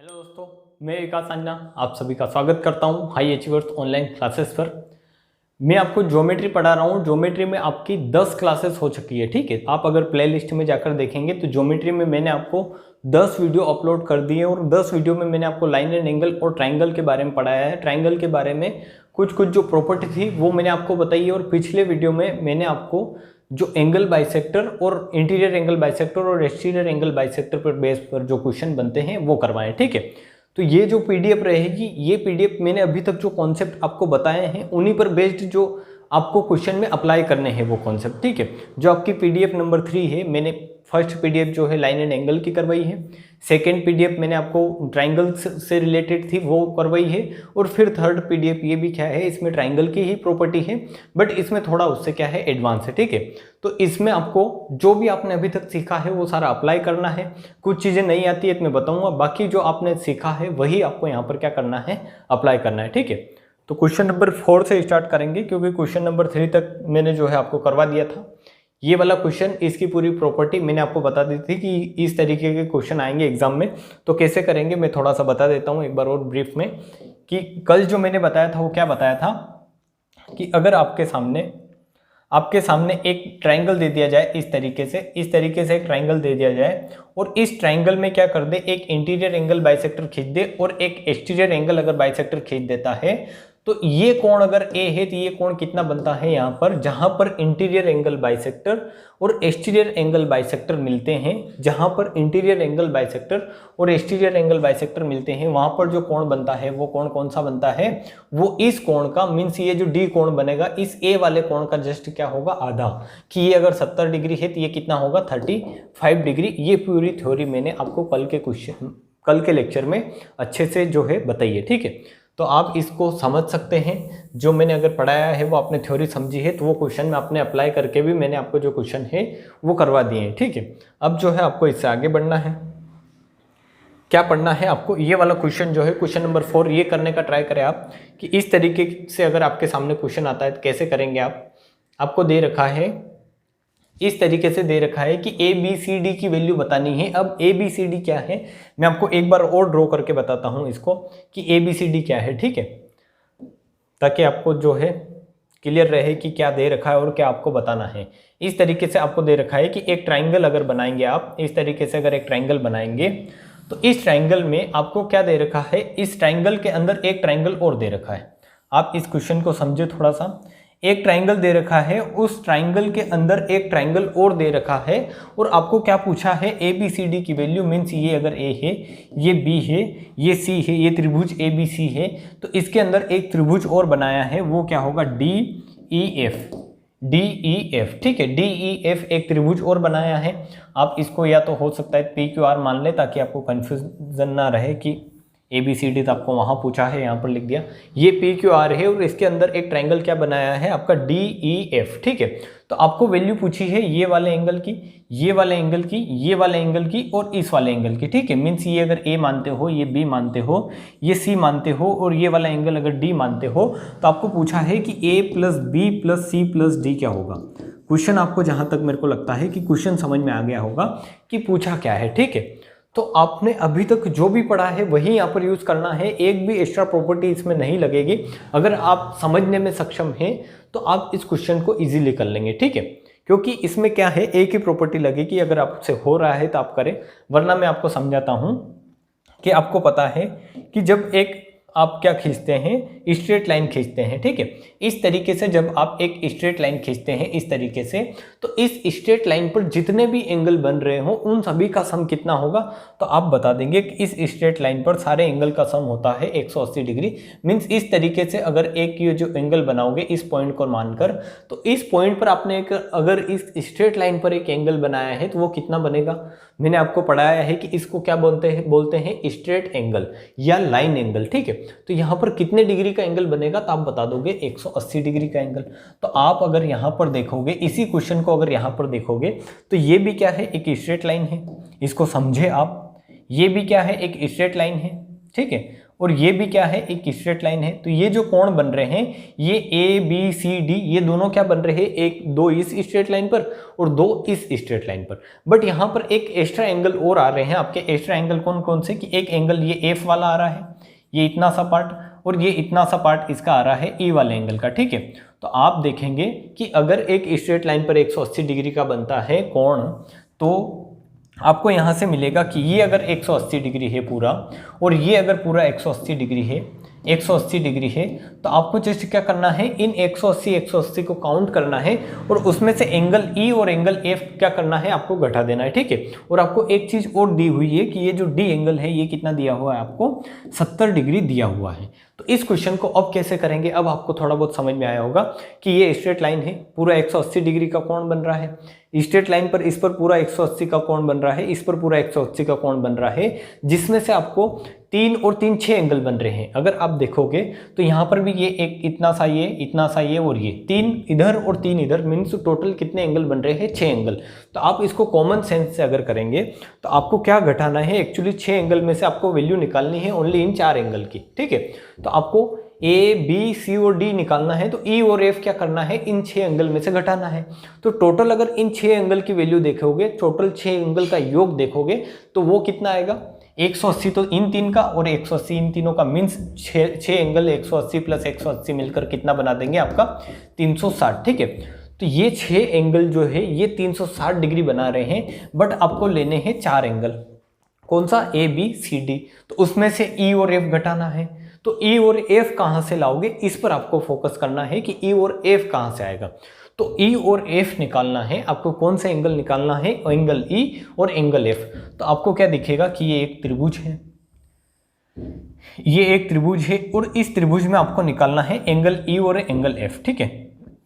Hello दोस्तों, मैं विकास अन्ना आप सभी का स्वागत करता हूं हाई अचीवर्स ऑनलाइन क्लासेस पर। मैं आपको ज्योमेट्री पढ़ा रहा हूं। ज्योमेट्री में आपकी 10 क्लासेस हो चुकी है, ठीक है। आप अगर प्लेलिस्ट में जाकर देखेंगे तो ज्योमेट्री में मैंने आपको 10 वीडियो अपलोड कर दिए और 10 वीडियो में मैंने आपको लाइन एंड एंगल और ट्राइंगल के बारे में पढ़ाया है। ट्राइंगल के बारे में कुछ जो प्रॉपर्टी थी वो मैंने आपको बताई है और पिछले वीडियो में मैंने आपको जो एंगल बाइसेक्टर और इंटीरियर एंगल बाइसेक्टर और एक्सटीरियर एंगल बाइसेक्टर पर बेस पर जो क्वेश्चन बनते हैं वो करवाएं, ठीक है। तो ये जो पीडीएफ रहेगी, ये पीडीएफ मैंने अभी तक जो कॉन्सेप्ट आपको बताए हैं उन्हीं पर बेस्ड जो आपको क्वेश्चन में अप्लाई करने हैं वो कॉन्सेप्ट, ठीक है। जो आपकी पीडीएफ नंबर 3 है, मैंने फर्स्ट पीडीएफ जो है लाइन एंड एंगल की करवाई है, सेकेंड पीडीएफ मैंने आपको ट्राइंगल से रिलेटेड थी वो करवाई है, और फिर थर्ड पीडीएफ ये भी क्या है, इसमें ट्राइंगल की ही प्रॉपर्टी है बट इसमें थोड़ा उससे क्या है एडवांस है, ठीक है। तो इसमें आपको जो भी आपने अभी तक सीखा है वो सारा अप्लाई करना है। कुछ चीज़ें नहीं आती है तो मैं बताऊंगा, बाकी जो आपने सीखा है वही आपको यहाँ पर क्या करना है, अप्लाई करना है, ठीक है। तो क्वेश्चन नंबर 4 से स्टार्ट करेंगे क्योंकि क्वेश्चन नंबर 3 तक मैंने जो है आपको करवा दिया था। ये वाला क्वेश्चन, इसकी पूरी प्रॉपर्टी मैंने आपको बता दी थी कि इस तरीके के क्वेश्चन आएंगे एग्जाम में, तो कैसे करेंगे मैं थोड़ा सा बता देता हूँ एक बार और ब्रीफ में। कि कल जो मैंने बताया था वो क्या बताया था कि अगर आपके सामने एक ट्राइंगल दे दिया जाए इस तरीके से एक ट्राइंगल दे दिया जाए और इस ट्राइंगल में क्या कर दे, एक इंटीरियर एंगल बाइसेक्टर खींच दे और एक एक्सटीरियर एंगल अगर बाइसेक्टर खींच देता है तो ये कोण अगर ए है तो ये कोण कितना बनता है यहाँ पर, जहां पर इंटीरियर एंगल बाइसेक्टर और एक्सटीरियर एंगल बाइसेक्टर मिलते हैं, जहां पर इंटीरियर एंगल बाइसेक्टर और एक्सटीरियर एंगल बाइसेक्टर मिलते हैं वहां पर जो कोण बनता है वो कोण कौन सा बनता है, वो इस कोण का, मीन्स ये जो डी कोण बनेगा इस ए वाले कोण का जस्ट क्या होगा, आधा। कि ये अगर 70 डिग्री है तो ये कितना होगा, 35 डिग्री। ये पूरी थ्योरी मैंने आपको कल के लेक्चर में अच्छे से जो है बताई है, ठीक है। तो आप इसको समझ सकते हैं, जो मैंने अगर पढ़ाया है वो आपने थ्योरी समझी है तो वो क्वेश्चन में आपने अप्लाई करके भी मैंने आपको जो क्वेश्चन है वो करवा दिए हैं, ठीक है। अब जो है आपको इससे आगे बढ़ना है। क्या पढ़ना है आपको, ये वाला क्वेश्चन जो है क्वेश्चन नंबर 4, ये करने का ट्राई करें आप कि इस तरीके से अगर आपके सामने क्वेश्चन आता है तो कैसे करेंगे आप। आपको दे रखा है, इस तरीके से दे रखा है कि ए बी सी डी की वैल्यू बतानी है। अब ए बी सी डी क्या है मैं आपको एक बार और ड्रॉ करके बताता हूं इसको कि ए बी सी डी क्या है, ठीक है, ताकि आपको जो है क्लियर रहे कि क्या दे रखा है और क्या आपको बताना है। इस तरीके से आपको दे रखा है कि एक ट्राइंगल अगर बनाएंगे आप, इस तरीके से अगर एक ट्राइंगल बनाएंगे तो इस ट्राइंगल में आपको क्या दे रखा है, इस ट्राइंगल के अंदर एक ट्राइंगल और दे रखा है। आप इस क्वेश्चन को समझे थोड़ा सा। एक ट्राइंगल दे रखा है, उस ट्राइंगल के अंदर एक ट्राइंगल और दे रखा है और आपको क्या पूछा है, ए बी सी डी की वैल्यू। मीन्स ये अगर ए है, ये बी है, ये सी है, ये त्रिभुज ए बी सी है, तो इसके अंदर एक त्रिभुज और बनाया है, वो क्या होगा, डी ई एफ, ठीक है। डी ई एफ एक त्रिभुज और बनाया है। आप इसको या तो हो सकता है पी क्यू आर मान ले ताकि आपको कंफ्यूजन ना रहे कि ए बी सी डी तो आपको वहाँ पूछा है, यहाँ पर लिख दिया। ये पी क्यू आर है और इसके अंदर एक ट्राइंगल क्या बनाया है आपका, डी ई एफ, ठीक है। तो आपको वैल्यू पूछी है ये वाले एंगल की, ये वाले एंगल की, ये वाले एंगल की और इस वाले एंगल की, ठीक है। मीन्स ये अगर ए मानते हो, ये बी मानते हो, ये सी मानते हो और ये वाला एंगल अगर डी मानते हो तो आपको पूछा है कि A plus B plus C plus D क्या होगा। क्वेश्चन आपको जहाँ तक मेरे को लगता है कि क्वेश्चन समझ में आ गया होगा कि पूछा क्या है, ठीक है। तो आपने अभी तक जो भी पढ़ा है वही यहाँ पर यूज़ करना है, एक भी एक्स्ट्रा प्रॉपर्टी इसमें नहीं लगेगी। अगर आप समझने में सक्षम हैं तो आप इस क्वेश्चन को इजीली कर लेंगे, ठीक है। क्योंकि इसमें क्या है, एक ही प्रॉपर्टी लगेगी, अगर आपसे हो रहा है तो आप करें, वरना मैं आपको समझाता हूँ कि आपको पता है कि जब एक आप क्या खींचते हैं, स्ट्रेट लाइन खींचते हैं, ठीक है। इस तरीके से जब आप एक स्ट्रेट लाइन खींचते हैं इस तरीके से, तो इस स्ट्रेट लाइन पर जितने भी एंगल बन रहे हो उन सभी का सम कितना होगा, तो आप बता देंगे कि इस स्ट्रेट लाइन पर सारे एंगल का सम होता है 180 डिग्री। मीन्स इस तरीके से अगर एक ये जो एंगल बनाओगे इस पॉइंट को मानकर, तो इस पॉइंट पर आपने एक अगर इस स्ट्रेट लाइन पर एक एंगल बनाया है तो वो कितना बनेगा। मैंने आपको पढ़ाया है कि इसको क्या बोलते हैं स्ट्रेट एंगल या लाइन एंगल, ठीक है। तो यहाँ पर कितने डिग्री का एंगल बनेगा तो आप बता दोगे 180 डिग्री का एंगल। तो आप अगर यहाँ पर देखोगे, इसी क्वेश्चन को अगर यहाँ पर देखोगे तो ये भी क्या है, एक स्ट्रेट लाइन है, इसको समझे आप। ये भी क्या है, एक स्ट्रेट लाइन है, ठीक है। और ये भी क्या है, एक स्ट्रेट लाइन है। तो ये जो कोण बन रहे हैं ये ABCD, ये दोनों क्या बन रहे हैं, एक दो इस स्ट्रेट लाइन पर और दो इस स्ट्रेट लाइन पर। बट यहाँ पर एक एक्स्ट्रा एंगल और आ रहे हैं आपके। एक्स्ट्रा एंगल कौन कौन से, कि एक एंगल ये F वाला आ रहा है, ये इतना सा पार्ट, और ये इतना सा पार्ट इसका आ रहा है E वाले एंगल का, ठीक है। तो आप देखेंगे कि अगर एक स्ट्रेट लाइन पर 180 डिग्री का बनता है कोण, तो आपको यहाँ से मिलेगा कि ये अगर 180 डिग्री है पूरा, और ये अगर पूरा 180 डिग्री है, 180 डिग्री है, तो आपको जस्ट क्या करना है, इन 180 को काउंट करना है और उसमें से एंगल E और एंगल F क्या करना है, आपको घटा देना है, ठीक है। और आपको एक चीज़ और दी हुई है कि ये जो D एंगल है ये कितना दिया हुआ है, आपको 70 डिग्री दिया हुआ है। तो इस क्वेश्चन को अब कैसे करेंगे, अब आपको थोड़ा बहुत समझ में आया होगा कि ये स्ट्रेट लाइन है, पूरा 180 डिग्री का कोण बन रहा है। स्ट्रेट लाइन पर इस पर पूरा 180 का कोण बन रहा है, इस पर पूरा 180 का कोण बन रहा है, जिसमें से आपको 3 और 3 6 एंगल बन रहे हैं। अगर आप देखोगे तो यहाँ पर भी ये एक इतना सा ये, इतना सा ये, और ये 3 इधर और 3 इधर, मीन्स टोटल कितने एंगल बन रहे हैं, 6 एंगल। तो आप इसको कॉमन सेंस से अगर करेंगे तो आपको क्या घटाना है, एक्चुअली 6 एंगल में से आपको वैल्यू निकालनी है ओनली इन 4 एंगल की, ठीक है। तो आपको A, B, C और D निकालना है, तो E और F क्या करना है, इन 6 एंगल में से घटाना है। तो टोटल अगर इन 6 एंगल की वैल्यू देखोगे, टोटल 6 एंगल का योग देखोगे, तो वो कितना आएगा, 180 तो इन 3 का और 180 इन तीनों का, मीन्स 6 एंगल 180 प्लस 180 मिलकर कितना बना देंगे, आपका 360, ठीक है। तो ये 6 एंगल जो है ये 360 डिग्री बना रहे हैं, बट आपको लेने हैं 4 एंगल, कौन सा, ABCD। तो उसमें से E और F घटाना है। तो E और F कहाँ से लाओगे, इस पर आपको फोकस करना है कि E और F कहाँ से आएगा। तो E और F निकालना है आपको, कौन सा एंगल निकालना है, एंगल E और एंगल F। तो आपको क्या दिखेगा कि ये एक त्रिभुज है, ये एक त्रिभुज है, और इस त्रिभुज में आपको निकालना है एंगल E और एंगल F, ठीक है।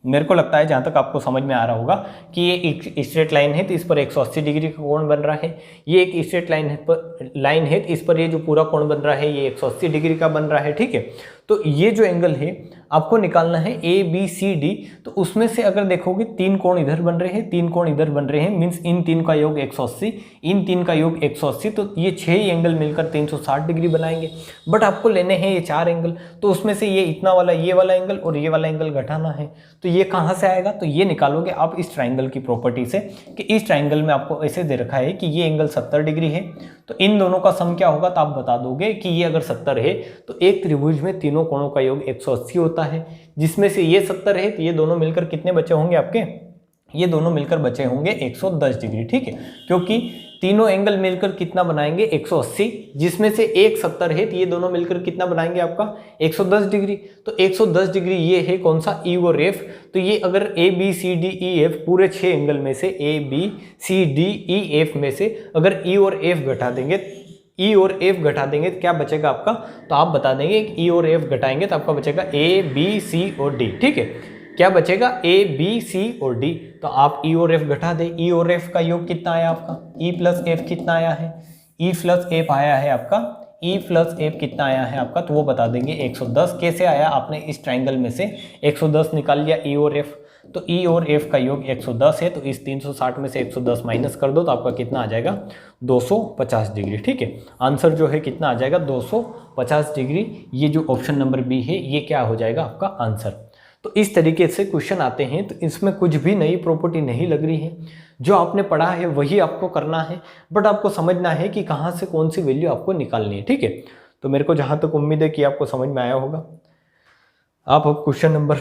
मेरे को लगता है जहाँ तक आपको समझ में आ रहा होगा कि ये एक स्ट्रेट लाइन है, तो इस पर 180 डिग्री का कोण बन रहा है। ये एक स्ट्रेट लाइन है, तो इस पर ये जो पूरा कोण बन रहा है ये 180 डिग्री का बन रहा है, ठीक है। तो ये जो एंगल है आपको निकालना है ABCD। तो उसमें से अगर देखोगे 3 कोण इधर बन रहे हैं, 3 कोण इधर बन रहे हैं, मीन्स इन 3 का योग 180, इन 3 का योग 180, तो ये 6 एंगल मिलकर 360 डिग्री बनाएंगे। बट आपको लेने हैं ये 4 एंगल, तो उसमें से ये इतना वाला, ये वाला एंगल और ये वाला एंगल घटाना है। तो ये कहाँ से आएगा, तो ये निकालोगे आप इस ट्राइंगल की प्रॉपर्टी से, कि इस ट्राइंगल में आपको ऐसे दे रखा है कि ये एंगल 70 डिग्री है, तो इन दोनों का सम क्या होगा, तो आप बता दोगे कि ये अगर 70 है तो एक त्रिभुज में तीनों कोणों का योग 180 होता है, जिसमें से ये 70 है, तो ये दोनों मिलकर कितने बचे होंगे आपके, ये दोनों मिलकर बचे होंगे 110 डिग्री, ठीक है। क्योंकि तीनों एंगल मिलकर कितना बनाएंगे, 180, जिसमें से एक 70 है, तो ये दोनों मिलकर कितना बनाएंगे आपका 110 डिग्री। तो 110 डिग्री ये है कौन सा, E और F। तो ये अगर ABCDEF पूरे 6 एंगल में से ABCDEF में से अगर E और F घटा देंगे, E और F घटा देंगे तो क्या बचेगा आपका, तो आप बता देंगे कि E और F घटाएंगे तो आपका बचेगा A, B, C और D, ठीक है। क्या बचेगा, A, B, C और D। तो आप E और F घटा दे, E और F का योग कितना आया आपका, E प्लस F कितना आया है, E प्लस F आया है आपका, E प्लस F कितना आया है आपका, तो वो बता देंगे 110। कैसे आया, आपने इस ट्राइंगल में से 110 निकाल लिया E और F, तो E और F का योग 110 है, तो इस 360 में से 110 माइनस कर दो तो आपका कितना आ जाएगा, 250 डिग्री, ठीक है। आंसर जो है कितना आ जाएगा, 250 डिग्री। ये जो ऑप्शन नंबर बी है ये क्या हो जाएगा आपका आंसर। तो इस तरीके से क्वेश्चन आते हैं, तो इसमें कुछ भी नई प्रॉपर्टी नहीं लग रही है, जो आपने पढ़ा है वही आपको करना है, बट आपको समझना है कि कहाँ से कौन सी वैल्यू आपको निकालनी है, ठीक है। तो मेरे को जहाँ तक उम्मीद है कि आपको समझ में आया होगा। आप अब क्वेश्चन नंबर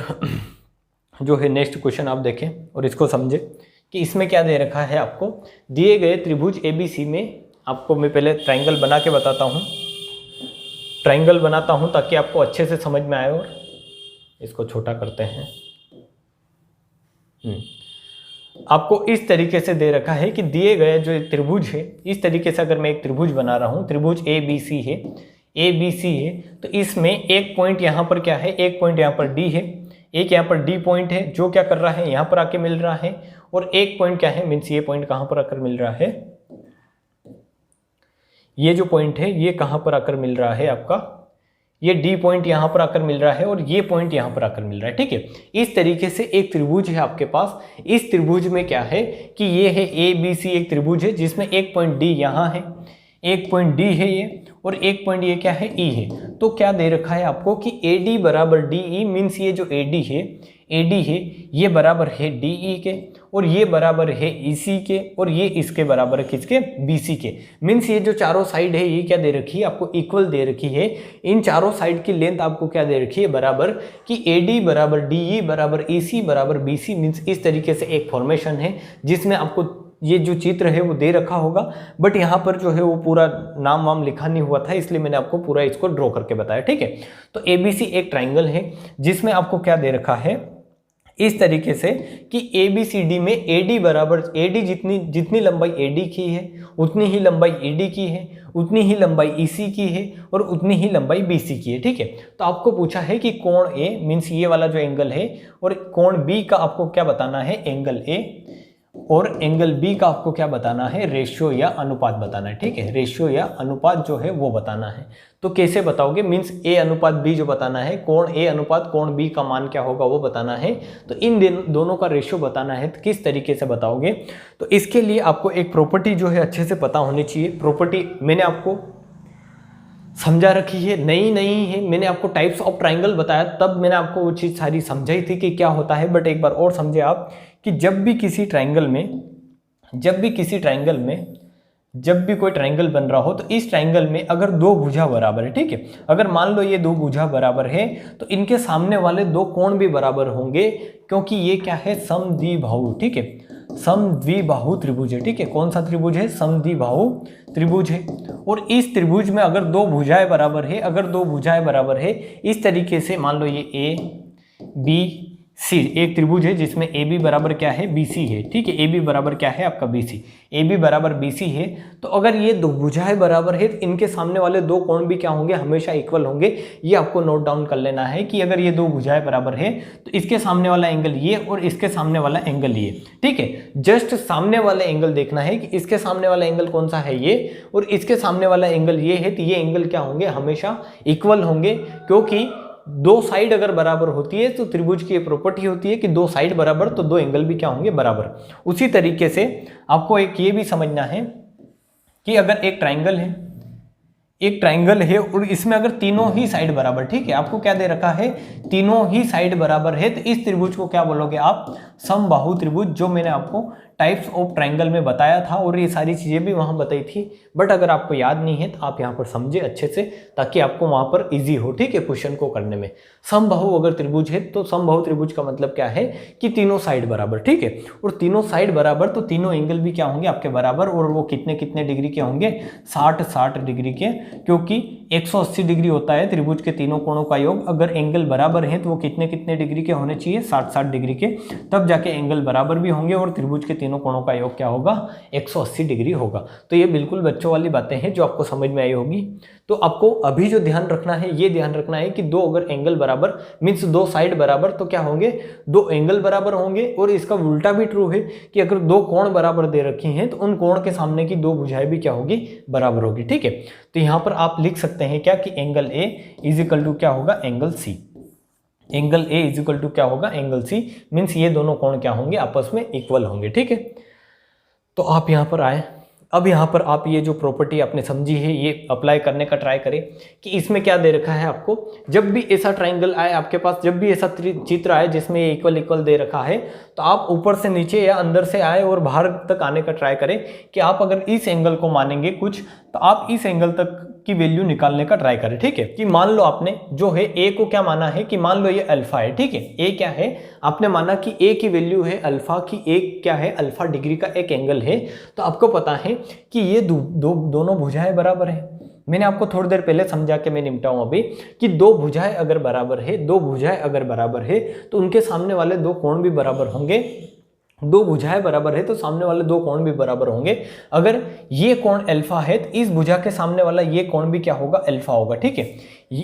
जो है नेक्स्ट क्वेश्चन आप देखें और इसको समझें कि इसमें क्या दे रखा है। आपको दिए गए त्रिभुज ABC में, आपको मैं पहले ट्राइंगल बना के बताता हूँ, ट्राइंगल बनाता हूँ ताकि आपको अच्छे से समझ में आए, और इसको छोटा करते हैं। आपको इस तरीके से दे रखा है कि दिए गए जो त्रिभुज है, इस तरीके से अगर मैं एक त्रिभुज बना रहा हूँ, त्रिभुज ABC है, ABC है, तो इसमें एक पॉइंट यहाँ पर क्या है, एक पॉइंट यहाँ पर D है, एक यहाँ पर D पॉइंट है जो क्या कर रहा है, यहाँ पर आके मिल रहा है, और एक पॉइंट क्या है, मीन्स ये पॉइंट कहाँ पर आकर मिल रहा है, ये जो पॉइंट है ये कहाँ पर आकर मिल रहा है आपका, ये D पॉइंट यहाँ पर आकर मिल रहा है, और ये पॉइंट यहाँ पर आकर मिल रहा है, ठीक है। इस तरीके से एक त्रिभुज है आपके पास। इस त्रिभुज में क्या है कि ये है ABC एक त्रिभुज है, जिसमें एक पॉइंट D यहाँ है, एक पॉइंट D है ये, और एक पॉइंट ये क्या है ई है। तो क्या दे रखा है आपको कि AD बराबर DE, मीन्स ये जो AD है ये बराबर है DE के, और ये बराबर है EC के, और ये इसके बराबर है किसके, BC के। मीन्स ये जो चारों साइड है ये क्या दे रखी है आपको, इक्वल दे रखी है। इन चारों साइड की लेंथ आपको क्या दे रखी है, बराबर, कि AD बराबर DE बराबर EC बराबर BC। मीन्स इस तरीके से एक फॉर्मेशन है जिसमें आपको ये जो चित्र है वो दे रखा होगा, बट यहाँ पर जो है वो पूरा नाम वाम लिखा नहीं हुआ था, इसलिए मैंने आपको पूरा इसको ड्रॉ करके बताया, ठीक है। तो ABC एक ट्राइंगल है जिसमें आपको क्या दे रखा है इस तरीके से कि ABCD में AD बराबर, AD जितनी लंबाई AD की है उतनी ही लंबाई ED की है, उतनी ही लंबाई EC की है, और उतनी ही लंबाई BC की है, ठीक है। तो आपको पूछा है कि कोण A, मीन्स ये वाला जो एंगल है, और कोण B का आपको क्या बताना है, एंगल A, और एंगल बी का आपको क्या बताना है, रेशियो या अनुपात बताना है, ठीक है। रेशियो या अनुपात जो है वो बताना है। तो कैसे बताओगे, मीन्स A अनुपात B जो बताना है, कोण A अनुपात कोण B का मान क्या होगा वो बताना है। तो इन दोनों का रेशियो बताना है, तो किस तरीके से बताओगे। तो इसके लिए आपको एक प्रॉपर्टी जो है अच्छे से पता होनी चाहिए। प्रॉपर्टी मैंने आपको समझा रखी है, नहीं है, मैंने आपको टाइप्स ऑफ ट्राइंगल बताया, तब मैंने आपको वो चीज़ सारी समझाई थी कि क्या होता है। बट एक बार और समझे आप कि जब भी किसी ट्राइंगल में जब भी कोई ट्राइंगल बन रहा हो, तो इस ट्राइंगल में अगर दो भुजा बराबर है, ठीक है, अगर मान लो ये दो भुजा बराबर है, तो इनके सामने वाले दो कोण भी बराबर होंगे, क्योंकि ये क्या है, समद्विबाहु, ठीक है, समद्विबाहु त्रिभुज है, ठीक है। कौन सा त्रिभुज है, समद्विबाहु त्रिभुज है। और इस त्रिभुज में अगर दो भुजाएं बराबर है, इस तरीके से मान लो ये ABC एक त्रिभुज है जिसमें AB बराबर क्या है, BC है, ठीक है। AB बराबर क्या है आपका BC, AB बराबर BC है। तो अगर ये दो भुजाएं बराबर है, तो इनके सामने वाले दो कोण भी क्या होंगे, हमेशा इक्वल होंगे। ये आपको नोट डाउन कर लेना है कि अगर ये दो भुजाएं बराबर है, तो इसके सामने वाला एंगल ये और इसके सामने वाला एंगल ये, ठीक है। जस्ट सामने वाला एंगल देखना है कि इसके सामने वाला एंगल कौन सा है, ये, और इसके सामने वाला एंगल ये है। तो ये एंगल क्या होंगे, हमेशा इक्वल होंगे, क्योंकि दो साइड अगर बराबर होती है तो त्रिभुज की एक होती है कि दो साइड बराबर, तो दो एंगल भी क्या होंगे, बराबर। उसी तरीके से आपको एक ये भी समझना है कि अगर एक ट्राइंगल है और इसमें अगर तीनों ही साइड बराबर, ठीक है, आपको क्या दे रखा है, तीनों ही साइड बराबर है, तो इस त्रिभुज को क्या बोलोगे आप, समबाहु त्रिभुज, जो मैंने आपको टाइप्स ऑफ ट्राइंगल में बताया था, और ये सारी चीजें भी वहां बताई थी। बट अगर आपको याद नहीं है तो आप यहाँ पर समझे अच्छे से, ताकि आपको वहां पर इजी हो, ठीक है, क्वेश्चन को करने में। समबाहु अगर त्रिभुज है, तो समबाहु त्रिभुज का मतलब क्या है कि तीनों साइड बराबर, ठीक है, और तीनों साइड बराबर, तो तीनों एंगल भी क्या होंगे आपके बराबर, और वो कितने कितने डिग्री के होंगे, 60 डिग्री के, क्योंकि 180 डिग्री होता है त्रिभुज के तीनों कोणों का योग। अगर एंगल बराबर है तो वो कितने कितने डिग्री के होने चाहिए, 60 डिग्री के, तब जाके एंगल बराबर भी होंगे, और त्रिभुज के तीनों कोणों का योग क्या होगा, 180 डिग्री होगा। तो ये बिल्कुल बच्चों वाली बातें हैं जो आपको समझ में आई होगी। तो आपको अभी जो ध्यान रखना है, ये ध्यान रखना है कि दो अगर एंगल बराबर, मीन्स दो साइड बराबर, तो क्या होंगे, दो एंगल बराबर होंगे। और इसका उल्टा भी ट्रू है कि अगर दो कोण बराबर दे रखी हैं, तो उन कोण के सामने की दो भुजाएं भी क्या होगी, बराबर होगी, ठीक है। तो यहाँ पर आप लिख सकते हैं क्या कि angle A is equal to क्या होगा, angle C। Angle A is equal to क्या होगा, एंगल C, मीन्स ये दोनों कोण क्या होंगे, आपस में इक्वल होंगे, ठीक है। तो आप यहाँ पर आए, अब यहाँ पर आप ये जो प्रॉपर्टी आपने समझी है, ये अप्लाई करने का ट्राई करें कि इसमें क्या दे रखा है आपको। जब भी ऐसा ट्राइंगल आए आपके पास, जब भी ऐसा चित्र आए जिसमें ये इक्वल दे रखा है, तो आप ऊपर से नीचे या अंदर से आए और बाहर तक आने का ट्राई करें कि आप अगर इस एंगल को मानेंगे कुछ, तो आप इस एंगल तक की वैल्यू निकालने का ट्राई करें, ठीक है। कि मान लो आपने जो है ए को क्या माना है कि मान लो ये अल्फा है, ठीक है। ए क्या है, आपने माना कि ए की वैल्यू है अल्फा की, ए क्या है, अल्फा डिग्री का एक एंगल है। तो आपको पता है कि ये दोनों भुजाएं बराबर है। मैंने आपको थोड़ी देर पहले समझा के मैं निपटाऊं अभी कि दो भुजाएं अगर बराबर है, तो उनके सामने वाले दो कोण भी बराबर होंगे। दो भुजाएं बराबर है तो सामने वाले दो कोण भी बराबर होंगे। अगर ये कोण अल्फा है, तो इस भुजा के सामने वाला ये कोण भी क्या होगा, अल्फा होगा, ठीक है।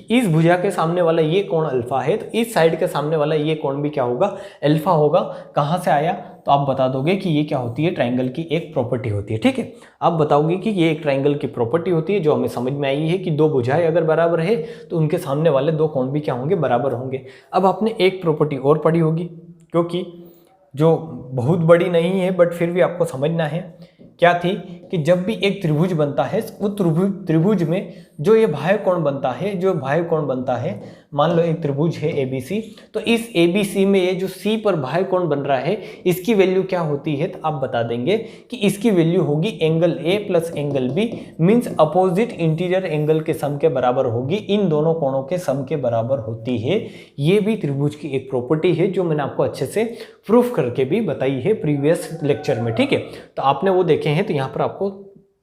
इस भुजा के सामने वाला ये कोण अल्फा है, तो इस साइड के सामने वाला ये कोण भी क्या होगा, अल्फा होगा। कहाँ से आया, तो आप बता दोगे कि ये क्या होती है, ट्राइंगल की एक प्रॉपर्टी होती है, ठीक है। आप बताओगे कि ये एक ट्राइंगल की प्रॉपर्टी होती है जो हमें समझ में आई है कि दो भुजाएं अगर बराबर है, तो उनके सामने वाले दो कोण भी क्या होंगे, बराबर होंगे। अब आपने एक प्रॉपर्टी और पढ़ी होगी, क्योंकि जो बहुत बड़ी नहीं है बट फिर भी आपको समझना है, क्या थी कि जब भी एक त्रिभुज बनता है, उस त्रिभुज में जो ये बाह्य कोण बनता है, जो बाह्य कोण बनता है, मान लो एक त्रिभुज है ABC, तो इस ABC में ये जो C पर बाह्य कोण बन रहा है इसकी वैल्यू क्या होती है, तो आप बता देंगे कि इसकी वैल्यू होगी angle A plus angle B, means opposite interior angle के सम के बराबर होगी, इन दोनों कोणों के सम के बराबर होती है। ये भी त्रिभुज की एक प्रॉपर्टी है जो मैंने आपको अच्छे से प्रूफ करके भी बताई है प्रीवियस लेक्चर में, ठीक है। तो आपने वो देखे हैं तो यहाँ पर आपको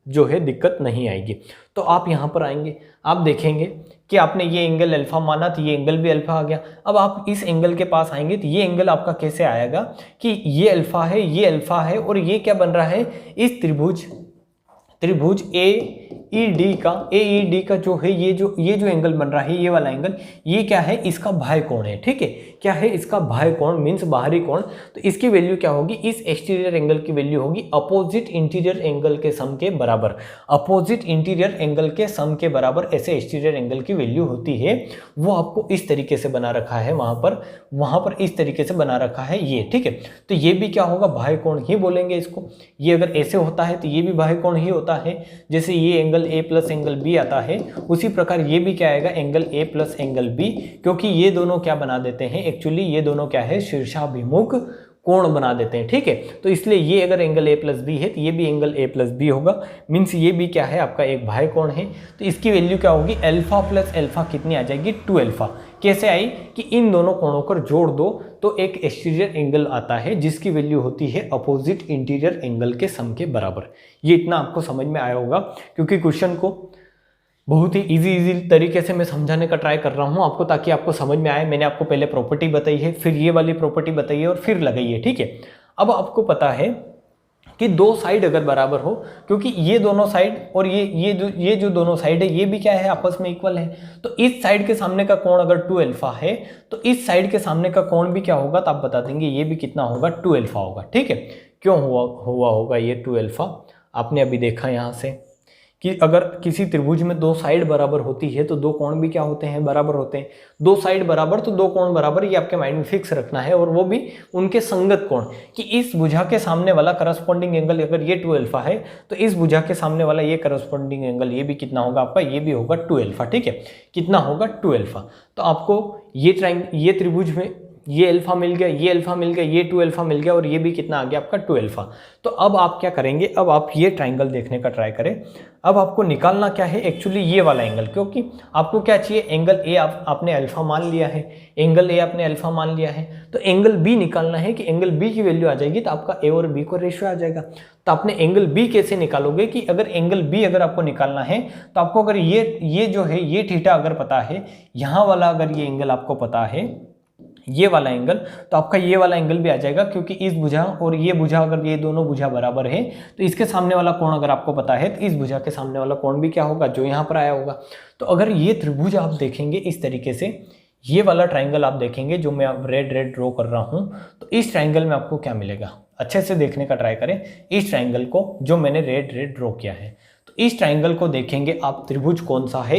जो है दिक्कत नहीं आएगी। तो आप यहाँ पर आएंगे, आप देखेंगे कि आपने ये एंगल अल्फा माना तो ये एंगल भी अल्फा आ गया। अब आप इस एंगल के पास आएंगे तो ये एंगल आपका कैसे आएगा कि ये अल्फा है, ये अल्फा है, और ये क्या बन रहा है, इस त्रिभुज AED का जो है ये जो एंगल बन रहा है, ये वाला एंगल, ये क्या है, इसका बाह्य कोण है, ठीक है। क्या है, इसका बाह्य कोण मीन्स बाहरी कोण। तो इसकी वैल्यू क्या होगी, इस एक्सटीरियर एंगल की वैल्यू होगी अपोजिट इंटीरियर एंगल के सम के बराबर। अपोजिट इंटीरियर एंगल के सम के बराबर ऐसे एक्सटीरियर एंगल की वैल्यू होती है। वो आपको इस तरीके से बना रखा है, वहां पर इस तरीके से बना रखा है ये, ठीक है। तो ये भी क्या होगा, बाह्य कोण ही बोलेंगे इसको। ये अगर ऐसे होता है तो ये भी बाह्य कोण ही होता है। जैसे ये angle A plus angle B आता है, उसी प्रकार ये भी क्या आएगा, angle A plus angle B, क्योंकि ये दोनों क्या बना देते हैं, एक्चुअली ये दोनों क्या है, शीर्षाभिमुख कोण बना देते हैं, ठीक है। तो इसलिए ये अगर एंगल A प्लस बी है तो ये भी एंगल A प्लस बी होगा, मीन्स ये भी क्या है, आपका एक बाह्य कोण है। तो इसकी वैल्यू क्या होगी, अल्फा प्लस अल्फा कितनी आ जाएगी, 2 अल्फा। कैसे आई कि इन दोनों कोणों को जोड़ दो तो एक एक्सटीरियर एंगल आता है जिसकी वैल्यू होती है अपोजिट इंटीरियर एंगल के सम के बराबर। ये इतना आपको समझ में आया होगा, क्योंकि क्वेश्चन को बहुत ही इजी तरीके से मैं समझाने का ट्राई कर रहा हूँ आपको, ताकि आपको समझ में आए। मैंने आपको पहले प्रॉपर्टी बताई है, फिर ये वाली प्रॉपर्टी बताई है और फिर लगाई है, ठीक है। अब आपको पता है कि दो साइड अगर बराबर हो, क्योंकि ये दोनों साइड और ये जो दोनों साइड है ये भी क्या है, आपस में इक्वल है। तो इस साइड के सामने का कोण अगर 2 अल्फा है तो इस साइड के सामने का कोण भी क्या होगा, तो आप बता देंगे ये भी कितना होगा, 2 अल्फा होगा, ठीक है। क्यों हुआ होगा ये 2 अल्फा, आपने अभी देखा यहाँ से कि अगर किसी त्रिभुज में दो साइड बराबर होती है तो दो कोण भी क्या होते हैं, बराबर होते हैं। दो साइड बराबर तो दो कोण बराबर, ये आपके माइंड में फिक्स रखना है, और वो भी उनके संगत कोण, कि इस भुजा के सामने वाला करस्पॉन्डिंग एंगल अगर ये 2 अल्फा है तो इस भुजा के सामने वाला ये करस्पॉन्डिंग एंगल ये भी कितना होगा आपका, ये भी होगा 2 अल्फा, ठीक है। कितना होगा, 2 अल्फा। तो आपको ये त्रिभुज में ये अल्फा मिल गया, ये अल्फा मिल गया, ये 2 अल्फा मिल गया, और ये भी कितना आ गया आपका 2 अल्फा। तो अब आप क्या करेंगे, अब आप ये ट्राइंगल देखने का ट्राई करें। अब आपको निकालना क्या है, एक्चुअली ये वाला एंगल, क्योंकि आपको क्या चाहिए, एंगल ए आपने अल्फा मान लिया है, एंगल ए आपने अल्फा मान लिया है, तो एंगल बी निकालना है कि एंगल बी की वैल्यू आ जाएगी तो आपका ए और बी को रेशियो आ जाएगा। तो आपने एंगल बी कैसे निकालोगे कि अगर एंगल बी अगर आपको निकालना है तो आपको अगर ये जो है ये थीटा अगर पता है, यहाँ वाला अगर ये एंगल आपको पता है, ये वाला एंगल, तो आपका ये वाला एंगल भी आ जाएगा, क्योंकि इस भुजा और ये भुजा अगर ये दोनों भुजा बराबर है तो इसके सामने वाला कोण अगर आपको पता है तो इस भुजा के सामने वाला कोण भी क्या होगा, जो यहाँ पर आया होगा। तो अगर ये त्रिभुज आप देखेंगे इस तरीके से, ये वाला ट्राइंगल आप देखेंगे जो मैं अब रेड ड्रॉ कर रहा हूँ, तो इस ट्राइंगल में आपको क्या मिलेगा, अच्छे से देखने का ट्राई करें इस ट्राइंगल को जो मैंने रेड ड्रॉ किया है। तो इस ट्राइंगल को देखेंगे आप, त्रिभुज कौन सा है,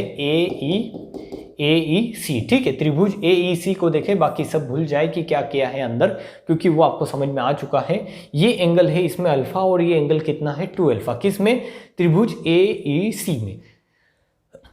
AEC, ठीक है। त्रिभुज AEC को देखें, बाकी सब भूल जाए कि क्या किया है अंदर, क्योंकि वो आपको समझ में आ चुका है। ये एंगल है इसमें अल्फा, और ये एंगल कितना है, 2 अल्फा। किस में, त्रिभुज AEC में।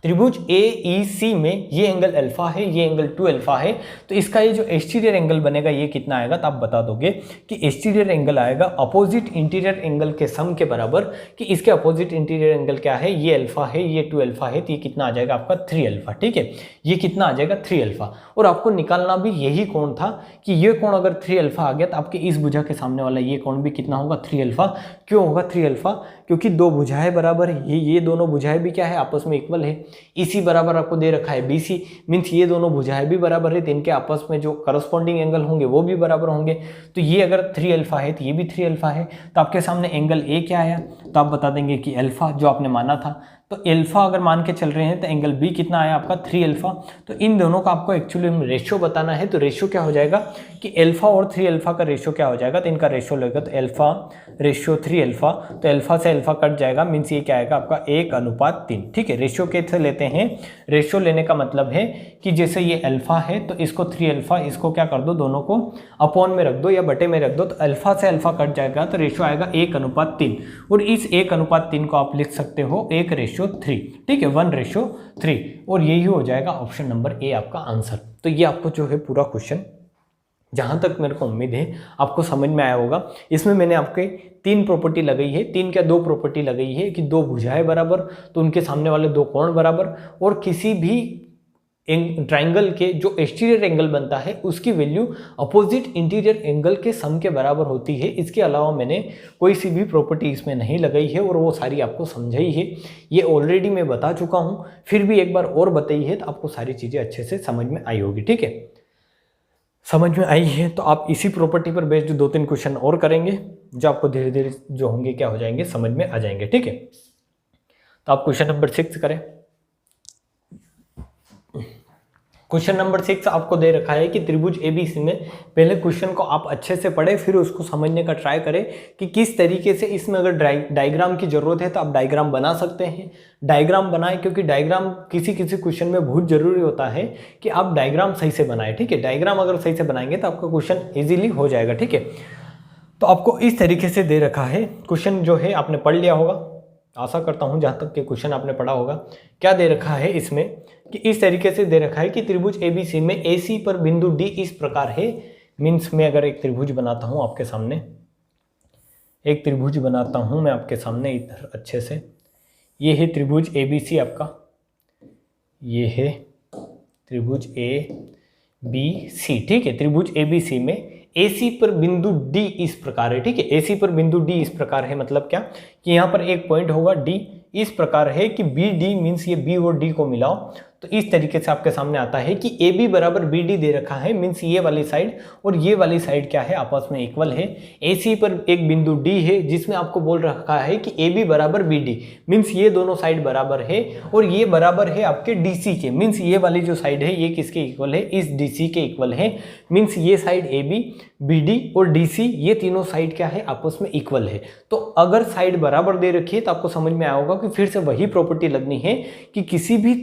त्रिभुज AEC में ये एंगल अल्फा है, ये एंगल 2 अल्फा है। तो इसका ये जो एक्सटीरियर एंगल बनेगा ये कितना आएगा, तो आप बता दोगे कि एक्सटीरियर एंगल आएगा अपोजिट इंटीरियर एंगल के सम के बराबर, कि इसके अपोजिट इंटीरियर एंगल क्या है, ये अल्फा है, ये 2 अल्फा है, तो ये कितना आ जाएगा आपका 3 अल्फा, ठीक है। ये कितना आ जाएगा 3 अल्फा। और आपको निकालना भी यही कोण था कि ये कोण अगर 3 अल्फा आ गया तो आपके इस भुजा के सामने वाला ये कोण भी कितना होगा, 3 अल्फा। क्यों होगा 3 अल्फा, क्योंकि दो भुजाएं बराबर है, ये दोनों भुजाएं भी क्या है, आपस में इक्वल है। इसी बराबर आपको दे रखा है BC, मीन्स ये दोनों भुजाएं भी बराबर है, तो इनके आपस में जो करस्पॉन्डिंग एंगल होंगे वो भी बराबर होंगे। तो ये अगर 3 अल्फा है तो ये भी 3 अल्फा है। तो आपके सामने एंगल A क्या आया, तो आप बता देंगे कि अल्फा, जो आपने माना था। तो अल्फा अगर मान के चल रहे हैं तो एंगल B कितना आया आपका, 3 अल्फा। तो इन दोनों का आपको एक्चुअली रेशियो बताना है, तो रेशियो क्या हो जाएगा कि अल्फा और 3 अल्फा का रेशियो क्या हो जाएगा, तो इनका रेशियो लगेगा, तो अल्फा रेशियो 3 अल्फा, तो अल्फा से अल्फा कट जाएगा, मीन्स ये क्या आएगा आपका 1:3, ठीक है। रेशियो कैसे लेते हैं, रेशियो लेने का मतलब है कि जैसे ये अल्फा है तो इसको 3 अल्फा, इसको क्या कर दो, दोनों को अपॉन में रख दो या बटे में रख दो, तो अल्फा से अल्फा कट जाएगा, तो रेशियो आएगा 1:3। और इस 1:3 को आप लिख सकते हो 1:3 1:3, ठीक है, 1:3, और यही हो जाएगा ऑप्शन नंबर ए आपका आंसर। तो ये आपको जो है पूरा क्वेश्चन जहाँ तक मेरे को उम्मीद है आपको समझ में आया होगा। इसमें मैंने आपके 3 प्रॉपर्टी लगाई है, 3 क्या 2 प्रॉपर्टी लगाई है कि 2 भुजाएं बराबर तो उनके सामने वाले 2 कोण बराबर, और किसी भी ट्राइंगल के जो एक्सटीरियर एंगल बनता है उसकी वैल्यू अपोजिट इंटीरियर एंगल के सम के बराबर होती है। इसके अलावा मैंने कोई सी भी प्रॉपर्टी इसमें नहीं लगाई है और वो सारी आपको समझाई है, ये ऑलरेडी मैं बता चुका हूँ, फिर भी एक बार और बताई है तो आपको सारी चीज़ें अच्छे से समझ में आई होगी। ठीक है, समझ में आई है तो आप इसी प्रॉपर्टी पर बेस्ड 2-3 क्वेश्चन और करेंगे जो आपको धीरे धीरे जो होंगे क्या हो जाएंगे, समझ में आ जाएंगे। ठीक है, तो आप क्वेश्चन नंबर 6 करें। क्वेश्चन नंबर 6 आपको दे रखा है कि त्रिभुज एबीसी में, पहले क्वेश्चन को आप अच्छे से पढ़े फिर उसको समझने का ट्राई करें कि किस तरीके से इसमें अगर डायग्राम की जरूरत है तो आप डायग्राम बना सकते हैं। डायग्राम बनाएं, क्योंकि डायग्राम किसी किसी क्वेश्चन में बहुत जरूरी होता है कि आप डायग्राम सही से बनाएं। ठीक है, डायग्राम अगर सही से बनाएंगे तो आपका क्वेश्चन ईजिली हो जाएगा। ठीक है, तो आपको इस तरीके से दे रखा है क्वेश्चन, जो है आपने पढ़ लिया होगा, आशा करता हूं जहां तक के क्वेश्चन आपने पढ़ा होगा। क्या दे रखा है इसमें कि इस तरीके से दे रखा है कि त्रिभुज एबीसी में एसी पर बिंदु डी इस प्रकार है। मीन्स मैं अगर एक त्रिभुज बनाता हूं आपके सामने, एक त्रिभुज बनाता हूं मैं आपके सामने इधर अच्छे से, ये है त्रिभुज एबीसी आपका, ये है त्रिभुज ए बी सी। ठीक है, त्रिभुज एबीसी में AC पर बिंदु D इस प्रकार है। ठीक है, AC पर बिंदु D इस प्रकार है, मतलब क्या कि यहाँ पर एक पॉइंट होगा D इस प्रकार है कि BD मीन्स ये B और D को मिलाओ तो इस तरीके से आपके सामने आता है कि AB बराबर BD दे रखा है। मीन्स ये वाली साइड और ये वाली साइड क्या है, आपस में इक्वल है। AC पर एक बिंदु D है जिसमें आपको बोल रखा है कि AB बराबर BD, मीन्स ये दोनों साइड बराबर है और ये बराबर है आपके DC के। मीन्स ये वाली जो साइड है ये किसके इक्वल है, इस DC के इक्वल है। मीन्स ये साइड AB, BD और DC ये तीनों साइड क्या है, आपस में इक्वल है। तो अगर साइड बराबर दे रखी है तो आपको समझ में आया होगा कि फिर से वही प्रॉपर्टी लगनी है कि किसी भी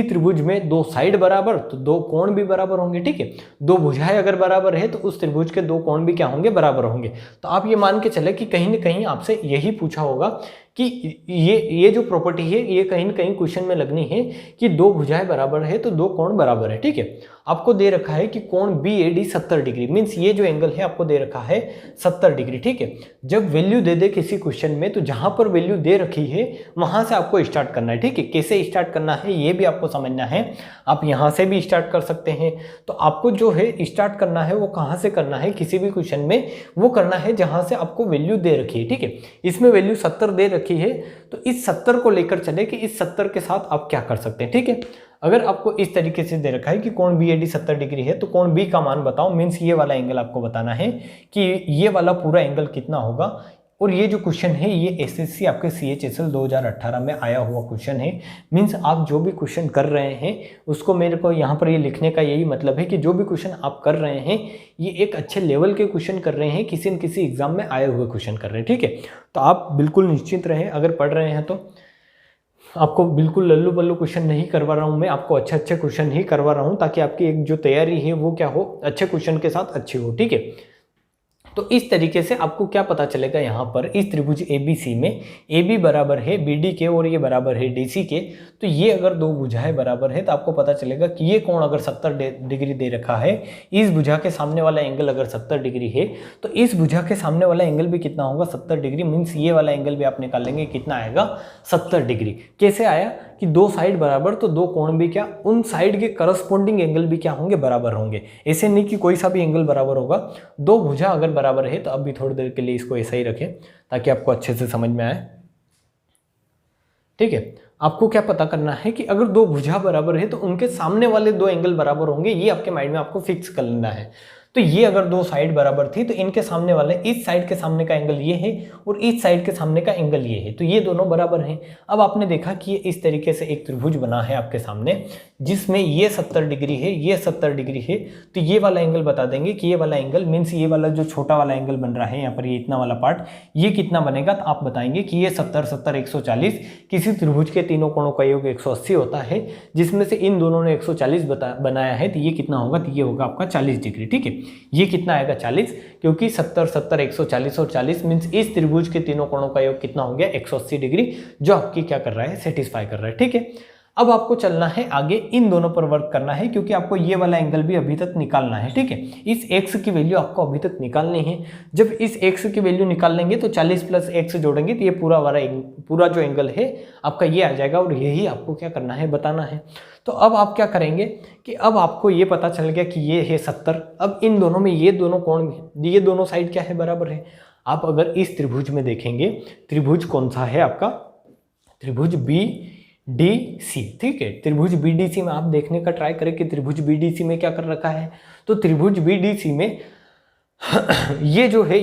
त्रिभुज में 2 साइड बराबर तो 2 कोण भी बराबर होंगे। ठीक है, 2 भुजाएं अगर बराबर है तो उस त्रिभुज के 2 कोण भी क्या होंगे, बराबर होंगे। तो आप ये मान के चले कि कहीं ना कहीं आपसे यही पूछा होगा कि ये जो प्रॉपर्टी है ये कहीं ना कहीं क्वेश्चन में लगनी है कि 2 भुजाएं बराबर है तो 2 कोण बराबर है। ठीक है, आपको दे रखा है कि कोण BAD 70 डिग्री, मीन्स ये जो एंगल है आपको दे रखा है 70 डिग्री। ठीक है, जब वैल्यू दे दे किसी क्वेश्चन में तो जहां पर वैल्यू दे रखी है वहां से आपको स्टार्ट करना है। ठीक है, कैसे स्टार्ट करना है ये भी आपको समझना है। आप यहां से भी स्टार्ट कर सकते हैं। तो आपको जो है स्टार्ट करना है वो कहां से करना है, किसी भी क्वेश्चन में वो करना है जहां से आपको वैल्यू दे रखी है। ठीक है, इसमें वैल्यू 70 दे रखी है तो इस 70 को लेकर चले कि इस 70 के साथ आप क्या कर सकते हैं। ठीक है, अगर आपको इस तरीके से दे रखा है कि कोण BAD 70 डिग्री है तो कोण B का मान बताओ। मीन्स ये वाला एंगल आपको बताना है कि ये वाला पूरा एंगल कितना होगा। और ये जो क्वेश्चन है ये SSC आपके CHSL 2018 में आया हुआ क्वेश्चन है। मीन्स आप जो भी क्वेश्चन कर रहे हैं उसको, मेरे को यहाँ पर ये लिखने का यही मतलब है कि जो भी क्वेश्चन आप कर रहे हैं ये एक अच्छे लेवल के क्वेश्चन कर रहे हैं, किसी न किसी एग्जाम में आए हुए क्वेश्चन कर रहे हैं। ठीक है, तो आप बिल्कुल निश्चिंत रहें, अगर पढ़ रहे हैं तो आपको बिल्कुल लल्लू पल्लू क्वेश्चन नहीं करवा रहा हूँ मैं, आपको अच्छे क्वेश्चन ही करवा रहा हूँ ताकि आपकी एक जो तैयारी है वो क्या हो, अच्छे क्वेश्चन के साथ अच्छी हो। ठीक है, तो इस तरीके से आपको क्या पता चलेगा, यहाँ पर इस त्रिभुज ABC में AB बराबर है BD के और ये बराबर है DC के। तो ये अगर 2 भुजाएं बराबर है तो आपको पता चलेगा कि ये कोण अगर 70 डिग्री दे रखा है, इस भुजा के सामने वाला एंगल अगर 70 डिग्री है तो इस भुजा के सामने वाला एंगल भी कितना होगा, 70 डिग्री। मीन्स ये वाला एंगल भी आप निकालेंगे, कितना आएगा, 70 डिग्री। कैसे आया कि 2 साइड बराबर तो 2 कोण भी क्या, उन साइड के करस्पॉन्डिंग एंगल भी क्या होंगे, बराबर होंगे। ऐसे नहीं कि कोई सा भी एंगल बराबर होगा, 2 भुजा अगर बराबर है तो अभी थोड़ी देर के लिए इसको ऐसा ही रखें ताकि आपको अच्छे से समझ में आए। ठीक है, आपको क्या पता करना है कि अगर 2 भुजा बराबर है तो उनके सामने वाले 2 एंगल बराबर होंगे, ये आपके माइंड में आपको फिक्स कर लेना है। तो ये अगर 2 साइड बराबर थी तो इनके सामने वाले, इस साइड के सामने का एंगल ये है और इस साइड के सामने का एंगल ये है, तो ये दोनों बराबर हैं। अब आपने देखा कि ये इस तरीके से एक त्रिभुज बना है आपके सामने जिसमें ये 70 डिग्री है, ये 70 डिग्री है। तो ये वाला एंगल बता देंगे कि ये वाला एंगल मीन्स ये वाला जो छोटा वाला एंगल बन रहा है यहाँ पर, ये इतना वाला पार्ट, ये कितना बनेगा, तो आप बताएंगे कि ये 70 70 140। किसी त्रिभुज के तीनों कोणों का योग 180 होता है, जिसमें से इन दोनों ने 140 बनाया है, तो ये कितना होगा, तो ये होगा आपका 40 डिग्री। ठीक है, ये कितना आएगा 40, क्योंकि 70 70 140 और 40 मीन्स इस त्रिभुज के तीनों कोणों का योग कितना हो गया 180 डिग्री, जो आपकी क्या कर रहा है सेटिस्फाई कर रहा है। ठीक है, अब आपको चलना है आगे, इन दोनों पर वर्क करना है, क्योंकि आपको ये वाला एंगल भी अभी तक निकालना है। ठीक है, इस x की वैल्यू आपको अभी तक निकालनी है। जब इस x की वैल्यू निकाल लेंगे तो 40 प्लस x जोड़ेंगे तो ये पूरा जो एंगल है आपका ये आ जाएगा, और यही आपको क्या करना है बताना है। तो अब आप क्या करेंगे कि अब आपको ये पता चल गया कि ये है 70। अब इन दोनों में ये दोनों कोण, ये दोनों साइड क्या है बराबर है। आप अगर इस त्रिभुज में देखेंगे, त्रिभुज कौन सा है आपका, त्रिभुज BDC। ठीक है, त्रिभुज BDC में आप देखने का ट्राई करें कि त्रिभुज BDC में क्या कर रखा है। तो त्रिभुज BDC में ये जो है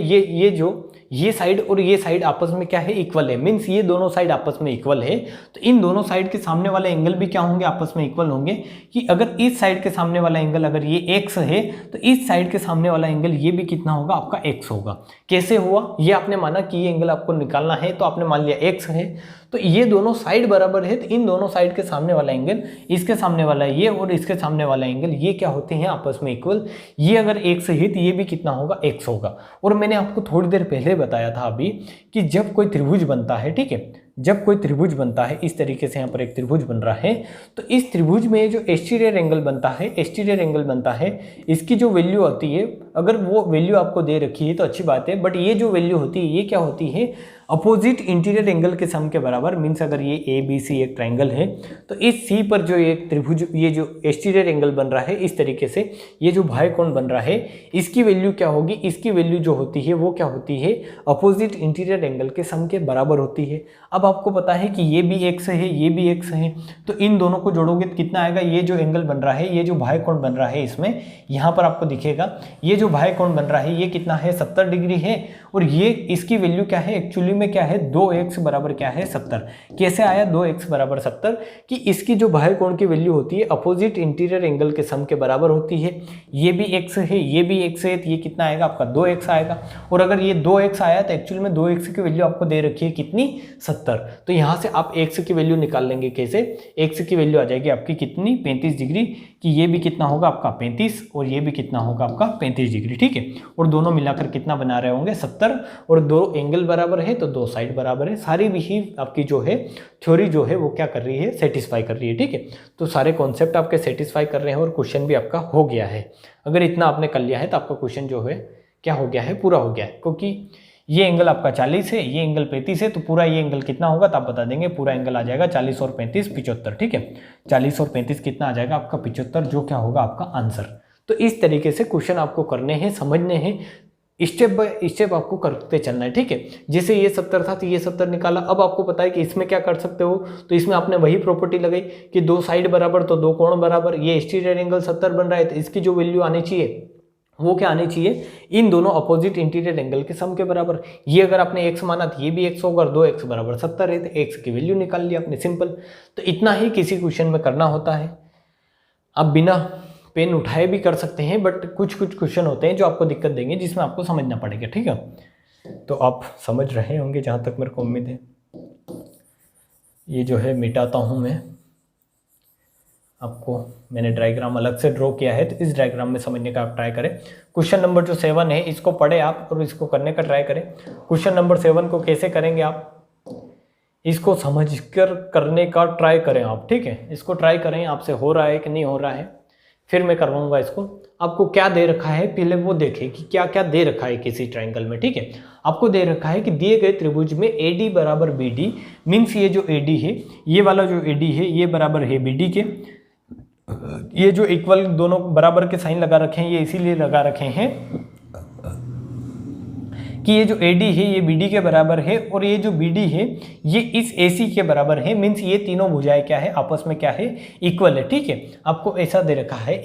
ये साइड और ये साइड आपस में क्या है इक्वल है, मीन्स ये दोनों साइड आपस में इक्वल है। तो इन दोनों साइड के सामने वाले एंगल भी क्या होंगे आपस में इक्वल होंगे, कि अगर इस साइड के सामने वाला एंगल अगर ये x है तो इस साइड के सामने वाला एंगल ये भी कितना होगा आपका x होगा। कैसे हुआ, ये आपने माना कि ये एंगल आपको निकालना है तो आपने मान लिया x है, तो ये दोनों साइड बराबर है, तो इन दोनों साइड के सामने वाला एंगल, इसके सामने वाला ये और इसके सामने वाला एंगल ये क्या होते हैं आपस में इक्वल। ये अगर x है तो ये भी कितना होगा x होगा। और मैंने आपको थोड़ी देर पहले बताया था अभी कि जब कोई त्रिभुज बनता है, ठीक है, जब कोई त्रिभुज बनता है इस तरीके से, यहाँ पर एक त्रिभुज बन रहा है, तो इस त्रिभुज में जो एक्सटीरियर एंगल बनता है, एक्सटीरियर एंगल बनता है, इसकी जो वैल्यू होती है, अगर वो वैल्यू आपको दे रखी है तो अच्छी बात है, बट ये जो वैल्यू होती है ये क्या होती है अपोजिट इंटीरियर एंगल के सम के बराबर। मीन्स अगर ये ABC एक ट्राइंगल है तो इस C पर जो एक त्रिभुज, ये जो एक्सटीरियर एंगल बन रहा है इस तरीके से, ये जो बाह्य कोण बन रहा है इसकी वैल्यू क्या होगी, इसकी वैल्यू जो होती है वो क्या होती है अपोजिट इंटीरियर एंगल के सम के बराबर होती है। अब आपको पता है कि ये भी x है, ये भी x है, तो इन दोनों को जोड़ोगे तो कितना आएगा, ये जो एंगल बन रहा है, ये जो बाह्य कोण बन रहा है, इसमें यहाँ पर आपको दिखेगा ये जो बाह्य कोण बन रहा है ये कितना है 70 डिग्री है, और ये इसकी वैल्यू क्या है एक्चुअली में क्या है 2x बराबर क्या है 70। कैसे आया 2x बराबर 70, कि इसकी जो बाह्य कोण की वैल्यू होती है अपोजिट इंटीरियर एंगल के सम के बराबर होती है। ये भी x है, ये भी x है, तो ये कितना आएगा आपका 2x आएगा। और अगर ये 2x आया तो एक्चुअल में 2x की वैल्यू आपको दे रखी है कितनी 70। तो यहाँ से आप x की वैल्यू निकाल लेंगे। कैसे, x की वैल्यू आ जाएगी आपकी कितनी 35 डिग्री, कि ये भी कितना होगा आपका 35 और ये भी कितना होगा आपका 35 डिग्री। ठीक है, और दोनों मिलाकर कितना बना रहे होंगे 70, और दो एंगल बराबर है तो दो साइड बराबर है। सारी भी ही आपकी जो है थ्योरी जो है वो क्या कर रही है सेटिस्फाई कर रही है। ठीक है, तो सारे कॉन्सेप्ट आपके सेटिस्फाई कर रहे हैं और क्वेश्चन भी आपका हो गया है। अगर इतना आपने कर लिया है तो आपका क्वेश्चन जो है क्या हो गया है, पूरा हो गया है। क्योंकि ये एंगल आपका 40 है, ये एंगल 35 है, तो पूरा ये एंगल कितना होगा तो आप बता देंगे। पूरा एंगल आ जाएगा 40 और 35 75। ठीक है, 40 और 35 कितना आ जाएगा आपका 75, जो क्या होगा आपका आंसर। तो इस तरीके से क्वेश्चन आपको करने हैं, समझने हैं, स्टेप बाय स्टेप आपको करते चलना है। ठीक है, जैसे ये 70 था तो ये 70 निकाला। अब आपको पता है कि इसमें क्या कर सकते हो, तो इसमें आपने वही प्रॉपर्टी लगाई कि दो साइड बराबर तो दो कोण बराबर। ये एक्सटीरियर एंगल 70 बन रहा है तो इसकी जो वैल्यू आनी चाहिए वो क्या आनी चाहिए, इन दोनों अपोजिट इंटीरियर एंगल के सम के बराबर। ये अगर आपने x माना तो ये भी x होगा, और 2x बराबर 70 है तो x की वैल्यू निकाल ली आपने, सिंपल। तो इतना ही किसी क्वेश्चन में करना होता है। आप बिना पेन उठाए भी कर सकते हैं, बट कुछ क्वेश्चन होते हैं जो आपको दिक्कत देंगे, जिसमें आपको समझना पड़ेगा। ठीक है, तो आप समझ रहे होंगे जहाँ तक मेरे को उम्मीद है। ये जो है मिटाता हूँ मैं आपको, मैंने डायग्राम अलग से ड्रॉ किया है, तो इस डायग्राम में समझने का आप ट्राई करें। क्वेश्चन नंबर जो 7 है इसको पढ़े आप और इसको करने का ट्राई करें। क्वेश्चन नंबर 7 को कैसे करेंगे आप, इसको समझकर करने का ट्राई करें आप। ठीक है, इसको ट्राई करें, आपसे हो रहा है कि नहीं हो रहा है, फिर मैं करवाऊंगा इसको। आपको क्या दे रखा है पहले वो देखें कि क्या क्या दे रखा है किसी ट्रायंगल में। ठीक है, आपको दे रखा है कि दिए गए त्रिभुज में AD बराबर BD, मीन्स ये जो AD है, ये वाला जो AD है ये बराबर है BD के। ये जो इक्वल दोनों बराबर के साइन लगा रखे हैं, ये इसीलिए लगा रखे हैं कि ये जो AD है ये BD के बराबर है, और ये जो BD है ये इस AC के बराबर है। मीन्स ये तीनों भुजाएं क्या है आपस में क्या है इक्वल है। ठीक है, आपको ऐसा दे रखा है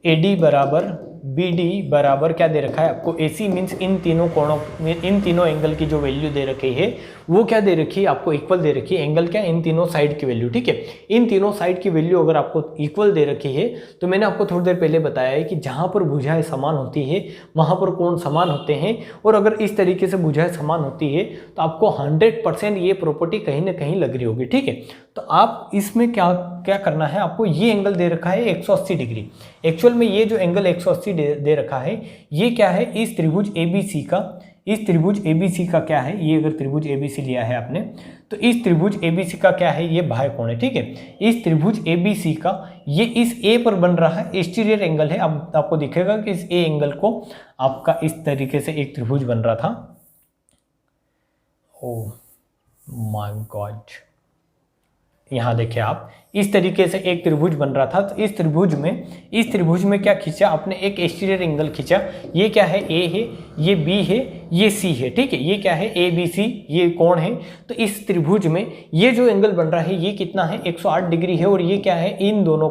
AD बराबर BD बराबर क्या दे रखा है आपको AC, मीन्स इन तीनों कोणों में, इन तीनों एंगल की जो वैल्यू दे रखी है वो क्या दे रखी है आपको इक्वल दे रखी है। एंगल क्या, इन तीनों साइड की वैल्यू। ठीक है, इन तीनों साइड की वैल्यू अगर आपको इक्वल दे रखी है, तो मैंने आपको थोड़ी देर पहले बताया है कि जहाँ पर भुजाएं समान होती है वहाँ पर कोण समान होते हैं। और अगर इस तरीके से भुजाएं समान होती है तो आपको 100% ये प्रॉपर्टी कहीं ना कहीं लग रही होगी। ठीक है, तो आप इसमें क्या क्या करना है, आपको ये एंगल दे रखा है 180 डिग्री। एक्चुअल में ये जो एंगल 180 दे रखा है ये क्या है, इस त्रिभुज ABC का, इस त्रिभुज ABC का क्या है, ये अगर त्रिभुज ABC लिया है आपने तो इस त्रिभुज ABC का क्या है, ये बाह्य कोण है, ठीक है। इस त्रिभुज ABC का ये इस A पर बन रहा है एक्सटीरियर एंगल है। अब आपको दिखेगा कि इस A एंगल को आपका इस तरीके से एक त्रिभुज बन रहा था। ओह माय गॉड, यहाँ देखिए आप, इस तरीके से एक त्रिभुज बन रहा था। तो इस त्रिभुज में क्या खींचा आपने, एक एक्सटीरियर एंगल खींचा। ये क्या है, A है, ये B है, ये C है, ठीक है। ये क्या है, ABC, ये कोण है। तो इस त्रिभुज में ये जो एंगल बन रहा है ये कितना है, 108 डिग्री है। और ये क्या है, इन दोनों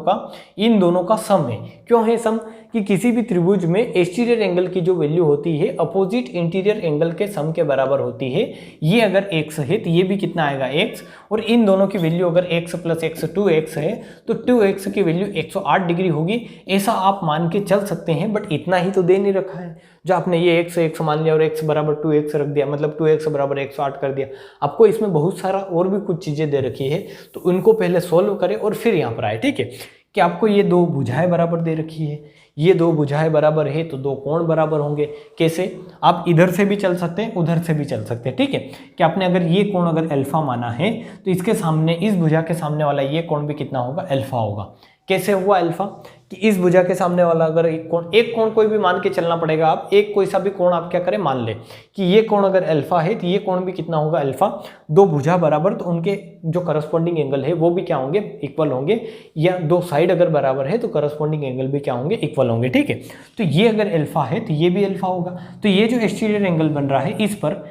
का सम है। क्यों है सम, कि किसी भी त्रिभुज में एक्सटीरियर एंगल की जो वैल्यू होती है अपोजिट इंटीरियर एंगल के सम के बराबर होती है। ये अगर x है तो ये भी कितना आएगा, x, और इन दोनों की वैल्यू अगर x + x 2x है तो 2x की वैल्यू 108 डिग्री होगी। ऐसा आप मान के चल सकते हैं, बट इतना ही तो दे नहीं रखा है। जो आपने ये x मान लिया और x = 2x रख दिया, मतलब 2x = 108 कर दिया। आपको इसमें बहुत सारा और भी कुछ चीज़ें दे रखी है, तो उनको पहले सोल्व करें और फिर यहाँ पर आए, ठीक है। कि आपको ये दो भुजाएं बराबर दे रखी है, ये दो भुजाएं बराबर है तो दो कोण बराबर होंगे। कैसे, आप इधर से भी चल सकते हैं, उधर से भी चल सकते हैं, ठीक है। कि आपने अगर ये कोण अगर अल्फा माना है तो इसके सामने, इस भुजा के सामने वाला ये कोण भी कितना होगा, अल्फा होगा। कैसे हुआ अल्फा, कि इस भुजा के सामने वाला अगर एक कोण कोई भी मान के चलना पड़ेगा। आप एक कोई सा भी कोण आप क्या करें, मान ले कि ये कोण अगर अल्फा है तो ये कोण भी कितना होगा, अल्फा। दो भुजा बराबर तो उनके जो करस्पॉन्डिंग एंगल है वो भी क्या होंगे, इक्वल होंगे। या दो साइड अगर बराबर है तो करस्पॉन्डिंग एंगल भी क्या होंगे, इक्वल होंगे, ठीक है। तो ये अगर अल्फा है तो ये भी अल्फा होगा। तो ये जो एक्सटीरियर एंगल बन रहा है इस पर,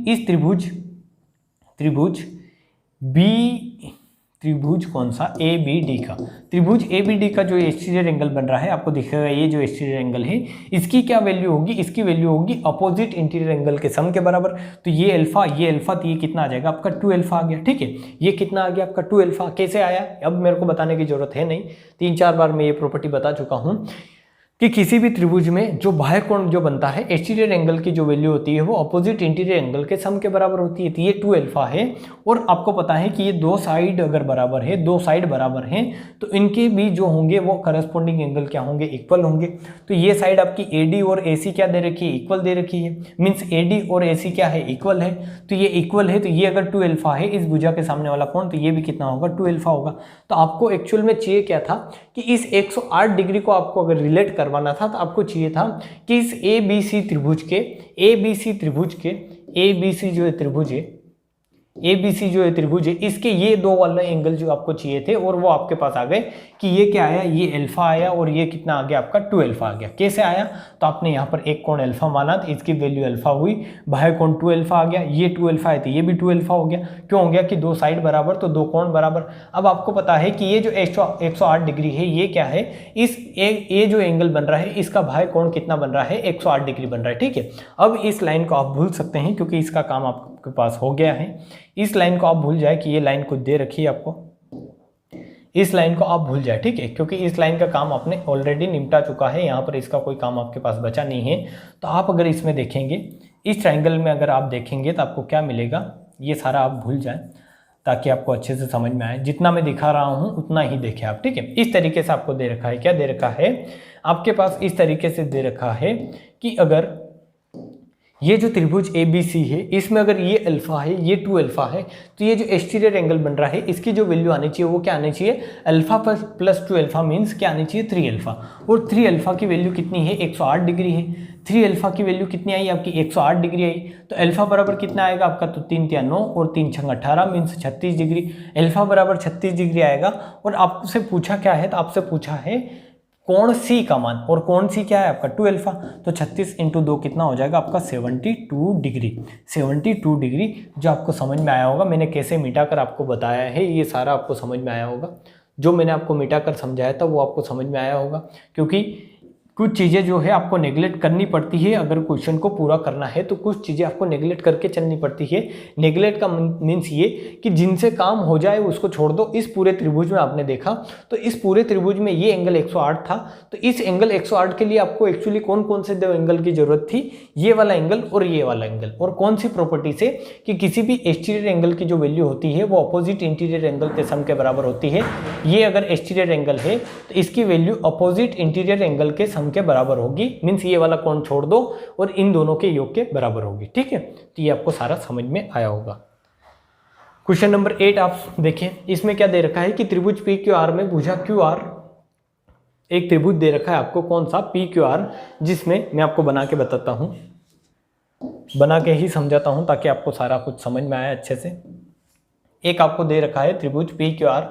इस त्रिभुज कौन सा, ABD का, त्रिभुज ABD का जो एक्सटीरियर एंगल बन रहा है आपको दिखेगा, ये जो एक्सटीरियर एंगल है इसकी क्या वैल्यू होगी, इसकी वैल्यू होगी अपोजिट इंटीरियर एंगल के सम के बराबर। तो ये अल्फा तो ये कितना आ जाएगा आपका 2α आ गया, ठीक है। ये कितना आ गया आपका 2α। कैसे आया, अब मेरे को बताने की जरूरत है नहीं, 3-4 बार मैं ये प्रॉपर्टी बता चुका हूँ कि किसी भी त्रिभुज में जो बाह्य कोण जो बनता है, एक्सटीरियर एंगल की जो वैल्यू होती है वो अपोजिट इंटीरियर एंगल के सम के बराबर होती है। तो ये 2α है, और आपको पता है कि ये दो साइड अगर बराबर है, दो साइड बराबर हैं तो इनके भी जो होंगे वो करस्पॉन्डिंग एंगल क्या होंगे, इक्वल होंगे। तो ये साइड आपकी AD और AC क्या दे रखी है, इक्वल दे रखी है। मीन्स AD और AC क्या है, इक्वल है। तो ये इक्वल है, तो ये अगर 2α है इस भुजा के सामने वाला कोण, तो ये भी कितना होगा, 2α होगा। तो आपको एक्चुअल में चाहिए क्या था कि इस 108 डिग्री को आपको अगर रिलेट करवाना था तो आपको चाहिए था कि इस ABC त्रिभुज के, ABC जो है त्रिभुज है, इसके ये दो वाले एंगल जो आपको चाहिए थे और वो आपके पास आ गए। कि ये क्या आया, ये अल्फा आया, और ये कितना आ गया आपका 2α आ गया। कैसे आया, तो आपने यहाँ पर एक कोण अल्फा माना तो इसकी वैल्यू अल्फा हुई, बाह्य कोण 2α आ गया, ये 2α है तो ये भी 2α हो गया। क्यों हो गया, कि दो साइड बराबर तो दो कोण बराबर। अब आपको पता है कि ये जो 108 डिग्री है ये क्या है, इस ये जो एंगल बन रहा है इसका बाह्य कोण कितना बन रहा है, 108 डिग्री बन रहा है, ठीक है। अब इस लाइन को आप भूल सकते हैं क्योंकि इसका काम आपके पास हो गया है। इस लाइन को आप भूल जाए कि ये लाइन कुछ दे रखी है आपको, इस लाइन को आप भूल जाए, ठीक है, क्योंकि इस लाइन का काम आपने ऑलरेडी निपटा चुका है। यहाँ पर इसका कोई काम आपके पास बचा नहीं है। तो आप अगर इसमें देखेंगे, इस ट्रायंगल में अगर आप देखेंगे तो आपको क्या मिलेगा, ये सारा आप भूल जाएं ताकि आपको अच्छे से समझ में आए। जितना मैं दिखा रहा हूँ उतना ही देखें आप, ठीक है। इस तरीके से आपको दे रखा है, क्या दे रखा है आपके पास, इस तरीके से दे रखा है कि अगर ये जो त्रिभुज ABC है इसमें अगर ये अल्फा है, ये 2α है, तो ये जो एक्सटीरियर एंगल बन रहा है इसकी जो वैल्यू आनी चाहिए वो क्या आनी चाहिए, अल्फा प्लस 2α मीन्स क्या आनी चाहिए, 3α। और 3α की वैल्यू कितनी है, 108 डिग्री है। 3α की वैल्यू कितनी आई आपकी, 108 डिग्री आई। तो अल्फा बराबर कितना आएगा आपका, तो 3 × 9 और 3 × 18 मीन्स 36 डिग्री। अल्फा बराबर 36 डिग्री आएगा। और आपसे पूछा क्या है, तो आपसे पूछा है कोण C का मान, और कोण C क्या है आपका 2α। तो 36 × 2 कितना हो जाएगा आपका 72 डिग्री। 72 डिग्री जो आपको समझ में आया होगा। मैंने कैसे मिटाकर आपको बताया है ये सारा आपको समझ में आया होगा। जो मैंने आपको मिटाकर समझाया था वो आपको समझ में आया होगा, क्योंकि कुछ चीज़ें जो है आपको नेगलेक्ट करनी पड़ती है अगर क्वेश्चन को पूरा करना है, तो कुछ चीज़ें आपको नेगलेक्ट करके चलनी पड़ती है। नेगलेक्ट का मीन्स ये कि जिनसे काम हो जाए उसको छोड़ दो। इस पूरे त्रिभुज में आपने देखा तो इस पूरे त्रिभुज में ये एंगल 108 था, तो इस एंगल 108 के लिए आपको एक्चुअली कौन कौन से दो एंगल की जरूरत थी, ये वाला एंगल और ये वाला एंगल। और कौन सी प्रॉपर्टी से कि किसी भी एक्सटीरियर एंगल की जो वैल्यू होती है वो अपोजिट इंटीरियर एंगल के सम के बराबर होती है। ये अगर एक्सटीरियर एंगल है तो इसकी वैल्यू अपोजिट इंटीरियर एंगल के सम के बराबर होगी, मीन्स ये वाला कोण छोड़ दो और इन दोनों के योग के बराबर होगी। ठीक है, तो ये आपको सारा समझ में आया होगा। क्वेश्चन नंबर 8 आप देखें, इसमें क्या दे रखा है कि त्रिभुज पी क्यू आर में भुजा क्यू आर, एक त्रिभुज दे रखा है आपको कौन सा, पी क्यू आर, जिसमें मैं आपको बना के बताता हूं, बना के ही समझाता हूं ताकि आपको सारा कुछ समझ में आए अच्छे से। एक आपको दे रखा है त्रिभुज पी क्यू आर,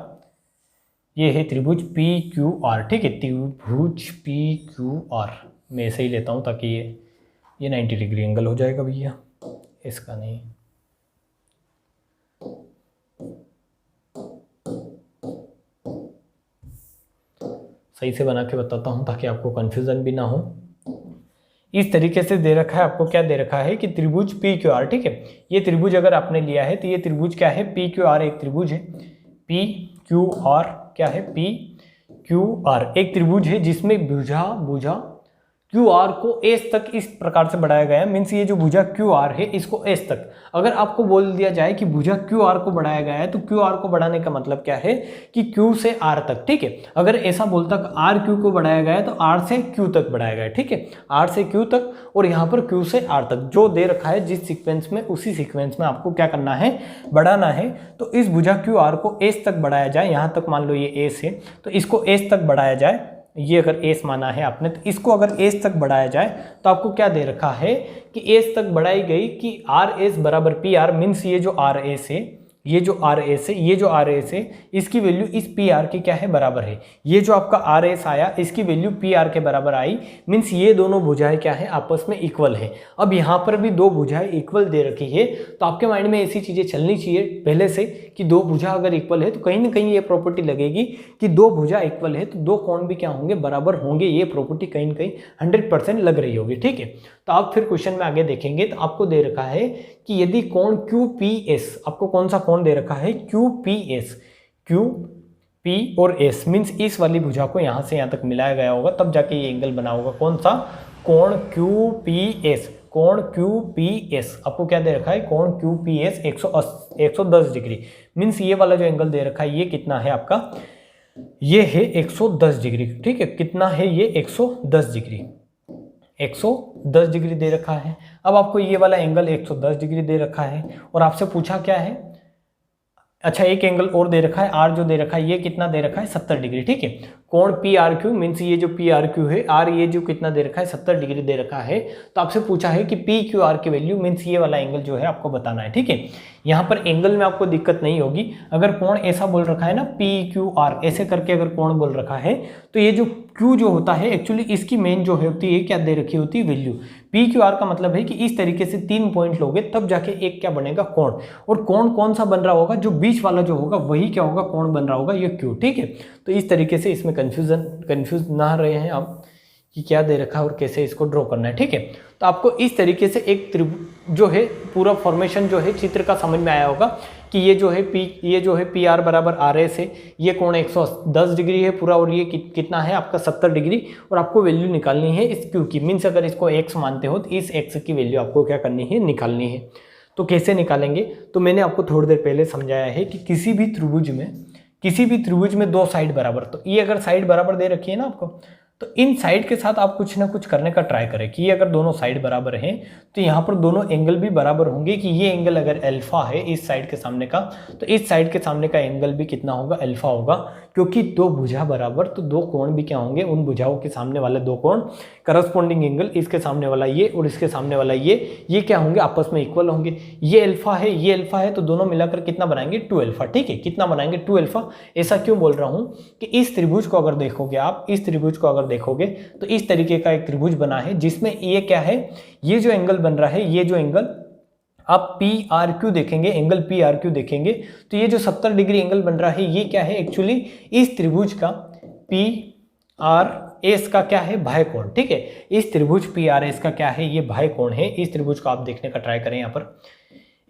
ये है त्रिभुज पी क्यू आर। ठीक है, त्रिभुज पी क्यू आर मैं ऐसे ही लेता हूँ ताकि ये 90 डिग्री एंगल हो जाएगा भैया, इसका नहीं। सही से बना के बताता हूँ ताकि आपको कंफ्यूजन भी ना हो। इस तरीके से दे रखा है आपको, क्या दे रखा है कि त्रिभुज पी क्यू आर। ठीक है, ये त्रिभुज अगर आपने लिया है तो ये त्रिभुज क्या है, पी क्यू आर एक त्रिभुज है। पी क्यू आर क्या है, पी क्यू आर एक त्रिभुज है जिसमें भुजा क्यू आर को एस तक इस प्रकार से बढ़ाया गया है। मीन्स ये जो भुजा क्यू आर है इसको एस तक, अगर आपको बोल दिया जाए कि भुजा क्यू आर को बढ़ाया गया है तो क्यू आर को बढ़ाने का मतलब क्या है कि क्यू से आर तक। ठीक है, अगर ऐसा बोलता आर क्यू को बढ़ाया गया है तो आर से क्यू तक बढ़ाया गया है। ठीक है, आर से क्यू तक, और यहाँ पर क्यू से आर तक जो दे रखा है जिस सीक्वेंस में, उसी सीक्वेंस में आपको क्या करना है, बढ़ाना है। तो इस भुजा क्यू आर को एस तक बढ़ाया जाए, यहाँ तक मान लो ये एस है तो इसको एस तक बढ़ाया जाए। ये अगर एस माना है आपने तो इसको अगर एस तक बढ़ाया जाए तो आपको क्या दे रखा है कि एस तक बढ़ाई गई कि आर एस बराबर पी आर। मीन्स ये जो आर एस है, ये जो आर एस है, ये जो आर एस है, इसकी वैल्यू इस पी आर के क्या है, बराबर है। ये जो आपका आर एस आया इसकी वैल्यू पी आर के बराबर आई। मीन्स ये दोनों भुजाएं क्या है, आपस में इक्वल है। अब यहाँ पर भी दो भुजाएं इक्वल दे रखी है तो आपके माइंड में ऐसी चीजें चलनी चाहिए पहले से कि दो भुजा अगर इक्वल है तो कहीं ना कहीं ये प्रॉपर्टी लगेगी कि दो भुजा इक्वल है तो दो कोण भी क्या होंगे, बराबर होंगे। ये प्रॉपर्टी कहीं ना कहीं 100% लग रही होगी। ठीक है, तो आप फिर क्वेश्चन में आगे देखेंगे तो आपको दे रखा है कि यदि कोण क्यू पी एस, आपको कौन सा कोण दे रखा है, Q P S, Q P और एस, मीन्स इस वाली भुजा को यहाँ से यहाँ तक मिलाया गया होगा तब जाके ये एंगल बना होगा। कौन सा, कोण क्यू पी एस, कोण क्यू पी एस आपको क्या दे रखा है, कोण Q P S 110 degree. Means ये वाला जो एंगल दे रखा है ये कितना है आपका, ये है 110 डिग्री। ठीक है, कितना है ये, 110 डिग्री, 110 डिग्री दे रखा है। अब आपको ये वाला एंगल 110 डिग्री दे रखा है और आपसे पूछा क्या है, अच्छा एक एंगल और दे रखा है, आर जो दे रखा है ये कितना दे रखा है, 70 डिग्री। ठीक है, कोण पी आर क्यू, मीन्स ये जो पी आर क्यू है, आर ये जो कितना दे रखा है, 70 डिग्री दे रखा है। तो आपसे पूछा है कि पी क्यू आर की वैल्यू, मीन्स ये वाला एंगल जो है आपको बताना है। ठीक है, यहाँ पर एंगल में आपको दिक्कत नहीं होगी। अगर कोण ऐसा बोल रखा है ना, पी क्यू आर ऐसे करके अगर कोण बोल रखा है तो ये जो क्यू जो होता है एक्चुअली इसकी मेन जो होती है क्या दे रखी होती है, वैल्यू। पी क्यू आर का मतलब है कि इस तरीके से 3 पॉइंट लोगे तब जाके एक क्या बनेगा, कोण। और कोण कौन सा बन रहा होगा, जो बीच वाला जो होगा वही क्या होगा, कोण बन रहा होगा, ये क्यू। ठीक है, तो इस तरीके से इसमें कंफ्यूज ना रहे हैं आप कि क्या दे रखा है और कैसे इसको ड्रॉ करना है। ठीक है, तो आपको इस तरीके से एक जो है पूरा फॉर्मेशन जो है चित्र का समझ में आया होगा कि ये जो है पी आर बराबर आर एस है, ये कोण 110 डिग्री है पूरा, और ये कितना है आपका 70 डिग्री, और आपको वैल्यू निकालनी है इस क्यू की। मीन्स अगर इसको एक्स मानते हो तो इस एक्स की वैल्यू आपको क्या करनी है, निकालनी है। तो कैसे निकालेंगे, तो मैंने आपको थोड़ी देर पहले समझाया है कि किसी भी त्रिभुज में दो साइड बराबर, तो ये अगर साइड बराबर दे रखी है ना आपको, तो इन साइड के साथ आप कुछ ना कुछ करने का ट्राई करें कि ये अगर दोनों साइड बराबर हैं तो यहाँ पर दोनों एंगल भी बराबर होंगे। कि ये एंगल अगर अल्फा है इस साइड के सामने का, तो इस साइड के सामने का एंगल भी कितना होगा, अल्फा होगा। क्योंकि दो भुजा बराबर तो दो कोण भी क्या होंगे, उन भुजाओं के सामने वाले दो कोण करस्पॉन्डिंग एंगल, इसके सामने वाला ये और इसके सामने वाला ये क्या होंगे, आपस में इक्वल होंगे। ये अल्फा है, ये अल्फा है, तो दोनों मिलाकर कितना बनाएंगे, 2 अल्फा। ठीक है, कितना बनाएंगे, 2 अल्फा। ऐसा क्यों बोल रहा हूँ कि इस त्रिभुज को अगर देखोगे आप, इस त्रिभुज को अगर देखोगे तो इस तरीके का एक त्रिभुज बना है जिसमें ये क्या है, ये जो एंगल बन रहा है, ये जो एंगल आप पी आर क्यू देखेंगे, एंगल पी आर क्यू देखेंगे तो ये जो 70 डिग्री एंगल बन रहा है ये क्या है, एक्चुअली इस त्रिभुज का पी आर ए इसका क्या है, बाह्य कोण, ठीक है। इस त्रिभुज PRS का क्या है, ये बाह्य कोण है। इस त्रिभुज को आप देखने का ट्राई करें। यहाँ पर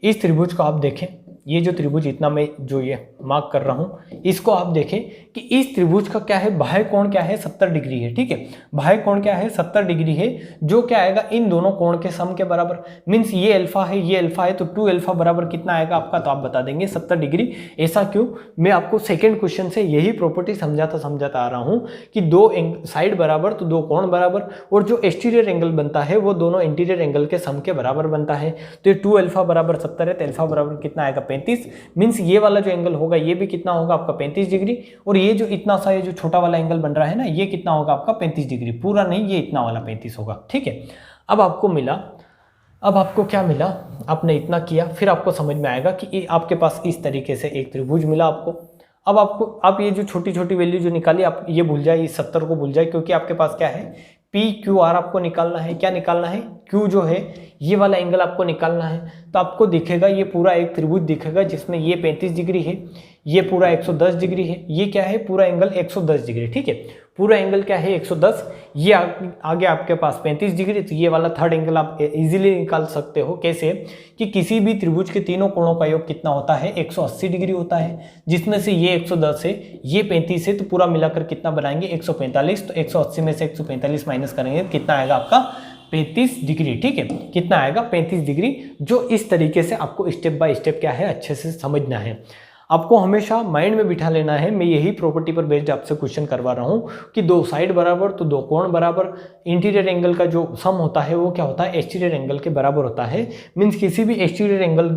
इस त्रिभुज को आप देखें, ये जो त्रिभुज इतना मैं जो ये मार्क कर रहा हूं, इसको आप देखें कि इस त्रिभुज का क्या है, बाह्य कोण क्या है, 70 डिग्री है, ठीक है। बाह्य कोण क्या है, 70 डिग्री है, जो क्या आएगा, इन दोनों कोण के सम के बराबर। मीन्स ये अल्फा है, ये अल्फा है, तो 2 अल्फा बराबर कितना आएगा आपका, तो आप बता देंगे 70 डिग्री। ऐसा क्यों, मैं आपको सेकेंड क्वेश्चन से यही प्रॉपर्टी समझाता आ रहा हूं कि दो साइड बराबर तो दो कोण बराबर, और जो एक्सटीरियर एंगल बनता है वो दोनों इंटीरियर एंगल के सम के बराबर बनता है। तो ये 2 अल्फा बराबर 70 है, तो अल्फा बराबर कितना आएगा, 35। मीन्स ये वाला जो एंगल होगा ये भी कितना होगा आपका, 35 डिग्री। और ये जो इतना सा ये जो छोटा वाला एंगल बन रहा है ना, ये कितना होगा आपका, 35 डिग्री। पूरा नहीं, ये इतना वाला 35 होगा, ठीक है। अब आपको क्या मिला, आपने इतना किया, फिर आपको समझ में आएगा कि आपके पास इस तरीके से एक त्रिभुज मिला आपको। अब आप ये जो छोटी छोटी वैल्यू जो निकाली, आप ये भूल जाए, इस 70 को भूल जाए, क्योंकि आपके पास क्या है, PQR आपको निकालना है। क्या निकालना है, Q जो है ये वाला एंगल आपको निकालना है। तो आपको दिखेगा ये पूरा एक त्रिभुज दिखेगा जिसमें ये 35 डिग्री है, ये पूरा 110 डिग्री है, ये क्या है, पूरा एंगल 110 डिग्री, ठीक है। पूरा एंगल क्या है, 110, ये आगे आपके पास 35 डिग्री। तो ये वाला थर्ड एंगल आप इजीली निकाल सकते हो। कैसे, कि किसी भी त्रिभुज के तीनों कोणों का योग कितना होता है, 180 डिग्री होता है, जिसमें से ये 110 है, ये 35 है, तो पूरा मिलाकर कितना बनाएंगे, 145। तो 180 में से 145 माइनस करेंगे, कितना आएगा आपका, 35 डिग्री, ठीक है। कितना आएगा, 35 डिग्री। जो इस तरीके से आपको स्टेप बाय स्टेप क्या है, अच्छे से समझना है। आपको हमेशा माइंड में बिठा लेना है। मैं यही प्रॉपर्टी पर बेस्ड आपसे क्वेश्चन करवा रहा हूँ कि दो साइड बराबर तो दो कोण बराबर। इंटीरियर एंगल का जो सम होता है वो क्या होता है, एक्सटीरियर एंगल के बराबर होता है। मीन्स किसी भी एक्सटीरियर एंगल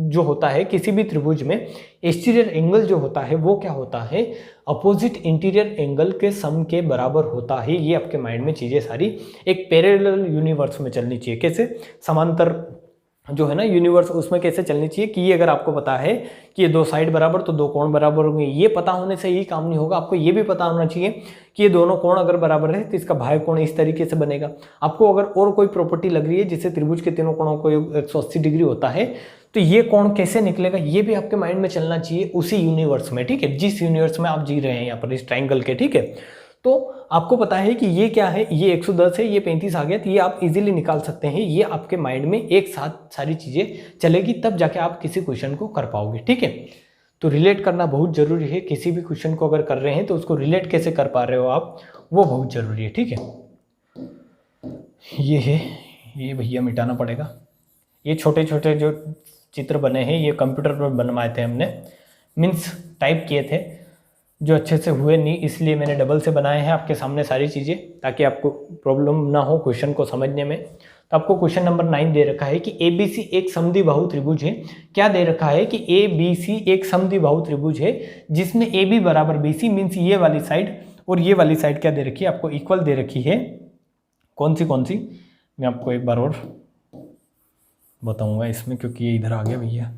जो होता है किसी भी त्रिभुज में, एक्सटीरियर एंगल जो होता है वो क्या होता है, अपोजिट इंटीरियर एंगल के सम के बराबर होता है। ये आपके माइंड में चीज़ें सारी एक पैरेलल यूनिवर्स में चलनी चाहिए। कैसे, समांतर जो है ना यूनिवर्स, उसमें कैसे चलनी चाहिए कि ये अगर आपको पता है कि ये दो साइड बराबर तो दो कोण बराबर होंगे, ये पता होने से ही काम नहीं होगा। आपको ये भी पता होना चाहिए कि ये दोनों कोण अगर बराबर है तो इसका बाह्य कोण इस तरीके से बनेगा। आपको अगर और कोई प्रॉपर्टी लग रही है जिससे त्रिभुज के तीनों कोणों को 180 डिग्री होता है, तो ये कोण कैसे निकलेगा, ये भी आपके माइंड में चलना चाहिए उसी यूनिवर्स में, ठीक है, जिस यूनिवर्स में आप जी रहे हैं यहाँ पर इस ट्राइंगल के, ठीक है। तो आपको पता है कि ये क्या है, ये 110 है, ये 35 आ गया, तो ये आप इजीली निकाल सकते हैं। ये आपके माइंड में एक साथ सारी चीज़ें चलेगी, तब जाके आप किसी क्वेश्चन को कर पाओगे, ठीक है। तो रिलेट करना बहुत ज़रूरी है। किसी भी क्वेश्चन को अगर कर रहे हैं तो उसको रिलेट कैसे कर पा रहे हो आप, वो बहुत ज़रूरी है, ठीक है। ये है, ये भैया मिटाना पड़ेगा। ये छोटे छोटे जो चित्र बने हैं ये कंप्यूटर पर बनवाए थे हमने, मीन्स टाइप किए थे, जो अच्छे से हुए नहीं, इसलिए मैंने डबल से बनाए हैं आपके सामने सारी चीज़ें, ताकि आपको प्रॉब्लम ना हो क्वेश्चन को समझने में। तो आपको क्वेश्चन नंबर 9 दे रखा है कि ABC एक समद्विबाहु त्रिभुज है। क्या दे रखा है कि ABC एक समद्विबाहु त्रिभुज है जिसमें AB बराबर BC, मीन्स ये वाली साइड और ये वाली साइड क्या दे रखी है आपको, इक्वल दे रखी है। कौन सी, मैं आपको एक बार और बताऊंगा इसमें, क्योंकि ये इधर आ गया भैया।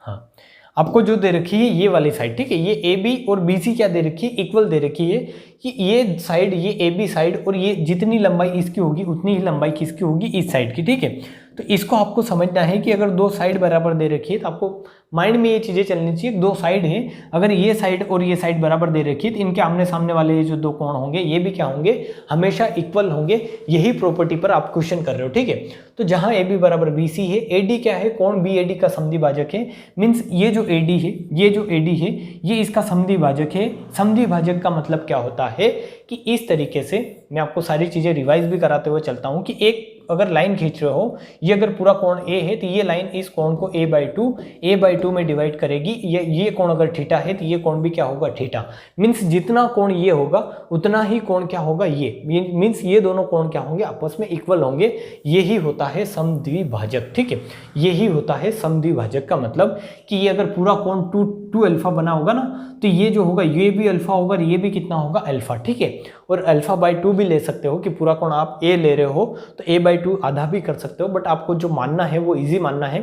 हाँ, आपको जो दे रखी है ये वाली साइड, ठीक है, ये AB और BC क्या दे रखी है, इक्वल दे रखी है कि ये साइड, ये AB साइड, और ये जितनी लंबाई इसकी होगी उतनी ही लंबाई किसकी होगी, इस साइड की, ठीक है। तो इसको आपको समझना है कि अगर दो साइड बराबर दे रखी है तो आपको माइंड में ये चीज़ें चलनी चाहिए। दो साइड है, अगर ये साइड और ये साइड बराबर दे रखी है तो इनके आमने सामने वाले ये जो दो कोण होंगे ये भी क्या होंगे, हमेशा इक्वल होंगे। यही प्रॉपर्टी पर आप क्वेश्चन कर रहे हो, ठीक है। तो जहाँ AB बराबर BC है, AD क्या है, कोण BAD का समद्विभाजक है। मीन्स ये जो AD है, ये जो AD है, ये इसका समद्विभाजक है। समद्विभाजक का मतलब क्या होता है कि इस तरीके से मैं आपको सारी चीज़ें रिवाइज भी कराते हुए चलता हूँ कि एक अगर लाइन खींच रहे हो, ये अगर पूरा कोण A है तो ये लाइन इस कोण को a/2 में डिवाइड करेगी। ये कोण अगर थीटा है तो ये कोण भी क्या होगा, थीटा। मीन्स जितना कोण ये होगा उतना ही कोण क्या होगा, ये मीन्स ये दोनों कोण क्या होंगे, आपस में इक्वल होंगे। यही होता है समद्विभाजक, ठीक है। यही होता है समद्विभाजक का मतलब कि ये अगर पूरा कोण 2 अल्फा बना होगा ना, तो ये जो होगा ये भी अल्फा होगा, ये भी कितना होगा, अल्फा, ठीक है। और अल्फा/2 भी ले सकते हो कि पूरा कोण आप A ले रहे हो तो A/2 आधा भी कर सकते हो, बट आपको जो मानना है वो इजी मानना है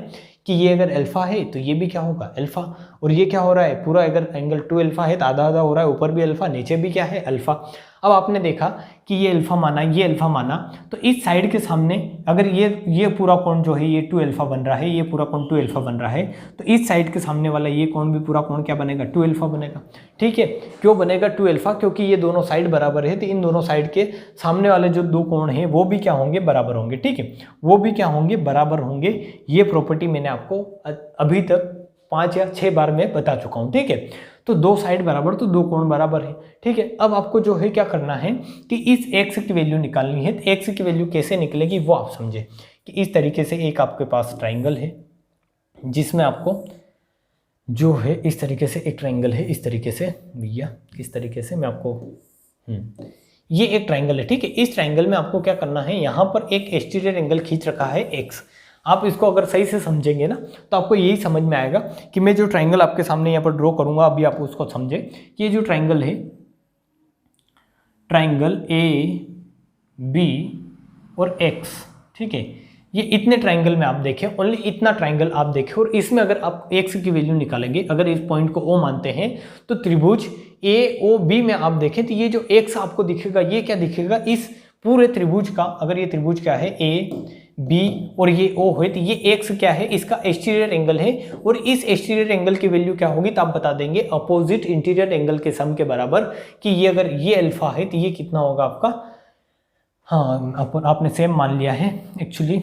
कि ये अगर अल्फा है तो ये भी क्या होगा, अल्फा। और ये क्या हो रहा है, पूरा अगर एंगल 2 अल्फा है तो आधा आधा हो रहा है, ऊपर भी अल्फा नीचे भी क्या है, अल्फा। अब आपने देखा कि ये अल्फा माना, ये अल्फा माना, तो इस साइड के सामने अगर ये पूरा कोण जो है ये 2 अल्फा बन रहा है, ये पूरा कोण 2 अल्फा बन रहा है, तो इस साइड के सामने वाला ये कोण भी पूरा कोण क्या बनेगा, 2 अल्फा बनेगा। ठीक है, क्यों बनेगा 2 अल्फा? क्योंकि ये दोनों साइड बराबर है, तो इन दोनों साइड के सामने वाले जो दो कोण हैं वो भी क्या होंगे, बराबर होंगे। ठीक है, वो भी क्या होंगे, बराबर होंगे। ये प्रॉपर्टी मैंने आपको अभी तक 5 या 6 बार में बता चुका हूँ। ठीक है, तो दो साइड बराबर तो दो कोण बराबर है। ठीक है, अब आपको जो है क्या करना है कि इस x की वैल्यू निकालनी है। तो x की वैल्यू कैसे निकलेगी वो आप समझे कि इस तरीके से एक आपके पास ट्राइंगल है जिसमें आपको जो है इस तरीके से एक ट्राइंगल है, इस तरीके से भैया, इस तरीके से मैं आपको ये एक ट्राइंगल है। ठीक है, इस ट्राइंगल में आपको क्या करना है, यहाँ पर एक एक्सटीरियर एंगल खींच रखा है x। आप इसको अगर सही से समझेंगे ना तो आपको यही समझ में आएगा कि मैं जो ट्राइंगल आपके सामने यहाँ पर ड्रॉ करूँगा, अभी आप उसको समझे कि ये जो ट्राइंगल है, ट्राइंगल ए बी और एक्स, ठीक है, ये इतने ट्राइंगल में आप देखें, ओनली इतना ट्राइंगल आप देखें, और इसमें अगर आप एक्स की वैल्यू निकालेंगे, अगर इस पॉइंट को ओ मानते हैं, तो त्रिभुज ए ओ बी में आप देखें तो ये जो एक्स आपको दिखेगा, ये क्या दिखेगा, इस पूरे त्रिभुज का, अगर ये त्रिभुज क्या है ए बी और ये ओ है, तो ये एक्स क्या है, इसका एक्सटीरियर एंगल है, और इस एक्सटीरियर एंगल की वैल्यू क्या होगी, तो आप बता देंगे अपोजिट इंटीरियर एंगल के सम के बराबर, कि ये अगर ये अल्फा है तो ये कितना होगा आपका, हाँ आपने सेम मान लिया है। एक्चुअली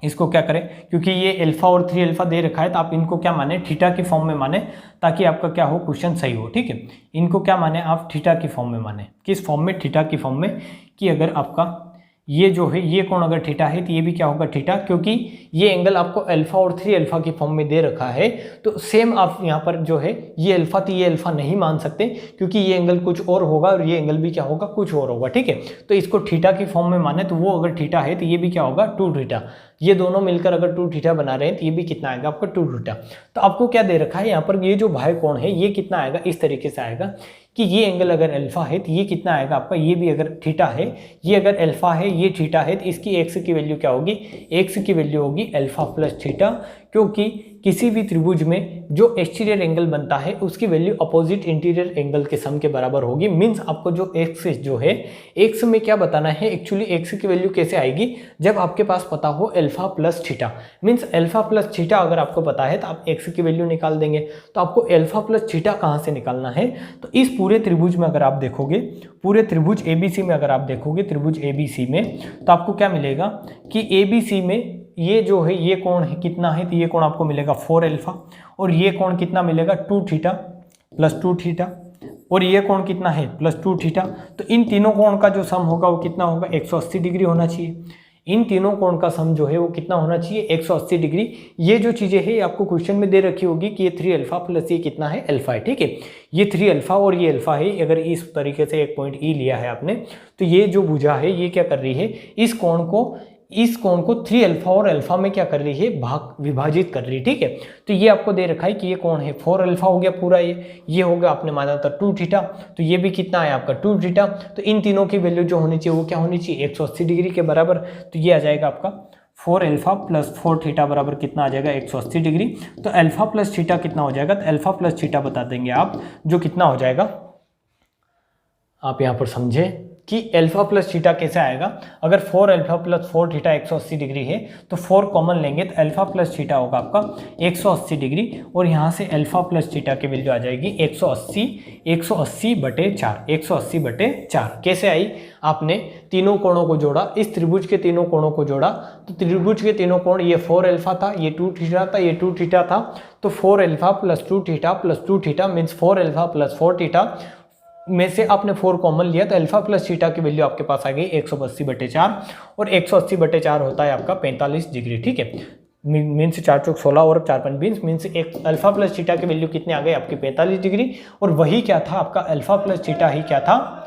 इसको क्या करें, क्योंकि ये अल्फा और 3 अल्फा दे रखा है, तो आप इनको क्या माने, थीटा के फॉर्म में माने, ताकि आपका क्या हो, क्वेश्चन सही हो। ठीक है, इनको क्या माने आप, थीटा की फॉर्म में माने। किस फॉर्म में, थीटा की फॉर्म में, कि अगर आपका ये जो है ये कोण अगर थीटा है तो ये भी क्या होगा, थीटा, क्योंकि ये एंगल आपको अल्फा और 3 अल्फा की फॉर्म में दे रखा है। तो सेम आप यहाँ पर जो है ये अल्फा, तो ये अल्फा नहीं मान सकते, क्योंकि ये एंगल कुछ और होगा और ये एंगल भी क्या होगा, कुछ और होगा। ठीक है, तो इसको थीटा की फॉर्म में माने, तो वो अगर थीटा है तो ये भी क्या होगा, 2 थीटा। ये दोनों मिलकर अगर 2 थीटा बना रहे हैं तो ये भी कितना आएगा आपका, 2 थीटा। तो आपको क्या दे रखा है यहाँ पर, ये जो बाह्य कोण है ये कितना आएगा, इस तरीके से आएगा कि ये एंगल अगर अल्फा है तो ये कितना आएगा आपका, ये भी अगर थीटा है, ये अगर अल्फा है, ये थीटा है, तो इसकी एक्स की वैल्यू क्या होगी, एक्स की वैल्यू होगी अल्फा प्लस थीटा, क्योंकि किसी भी त्रिभुज में जो एक्सटीरियर एंगल बनता है उसकी वैल्यू अपोजिट इंटीरियर एंगल के सम के बराबर होगी। मीन्स आपको जो एक्स जो है, एक्स में क्या बताना है, एक्चुअली एक्स की वैल्यू कैसे आएगी, जब आपके पास पता हो alpha plus theta. Means alpha plus theta अगर आपको पता है तो आप एक्स की वैल्यू निकाल देंगे। तो आपको अल्फा प्लस थीटा कहाँ से निकालना है, तो इस पूरे त्रिभुज में अगर आप देखोगे, पूरे त्रिभुज एबीसी में अगर आप देखोगे, त्रिभुज एबीसी में, तो आपको क्या मिलेगा कि एबीसी में ये जो है ये कोण है कितना है, तो ये कोण आपको मिलेगा 4 अल्फा, और ये कोण कितना मिलेगा, 2 थीटा प्लस 2 थीटा, और ये कोण कितना है, प्लस 2 थीटा। तो इन तीनों कोण का जो सम होगा वो कितना होगा, 180 डिग्री होना चाहिए। इन तीनों कोण का सम जो है वो कितना होना चाहिए, 180 डिग्री। ये जो चीज़ें हैं आपको क्वेश्चन में दे रखी होगी कि ये 3 अल्फा प्लस ये कितना है, अल्फा है। ठीक है, ये 3 अल्फा और ये अल्फा है। अगर इस तरीके से एक पॉइंट ई लिया है आपने, तो ये जो भुजा है ये क्या कर रही है, इस कोण को 3 अल्फा और अल्फा में क्या कर रही है, विभाजित कर रही है। ठीक है, तो ये आपको दे रखा है कि ये कोण है 4 अल्फा हो गया पूरा, ये होगा आपने माना था 2 थीटा, तो ये भी कितना है आपका 2 थीटा। तो इन तीनों की वैल्यू जो होनी चाहिए वो क्या होनी चाहिए, 180 डिग्री के बराबर। तो ये आ जाएगा आपका 4 अल्फा प्लस 4 थीटा बराबर कितना आ जाएगा, 180 डिग्री। तो अल्फा प्लस थीटा कितना हो जाएगा, तो अल्फा प्लस थीटा बता देंगे आप, जो कितना हो जाएगा, आप यहाँ पर समझे कि अल्फा प्लस थीटा कैसे आएगा। अगर 4 अल्फा प्लस 4 थीटा 180 डिग्री है तो 4 कॉमन लेंगे तो अल्फा प्लस थीटा होगा आपका 180 डिग्री, और यहाँ से अल्फा प्लस थीटा की वैल्यू आ जाएगी 180/4, 180/4। कैसे आई, आपने तीनों कोणों को जोड़ा, इस त्रिभुज के तीनों कोणों को जोड़ा, तो त्रिभुज के तीनों कोण, ये 4 अल्फा था, ये 2 थीटा था, ये 2 थीटा था, तो 4 alpha plus 2 theta plus 2 theta means 4 alpha plus 4 theta में से आपने 4 कॉमन लिया, तो अल्फा प्लस थीटा की वैल्यू आपके पास आ गई 180/4, और 180/4 होता है आपका 45 डिग्री। ठीक है, मीन्स 4 चौक 16 और 4 पंच 20, मीन्स एक अल्फा प्लस थीटा की वैल्यू कितने आ गई आपकी 45 डिग्री। और वही क्या था आपका अल्फा प्लस थीटा ही क्या था,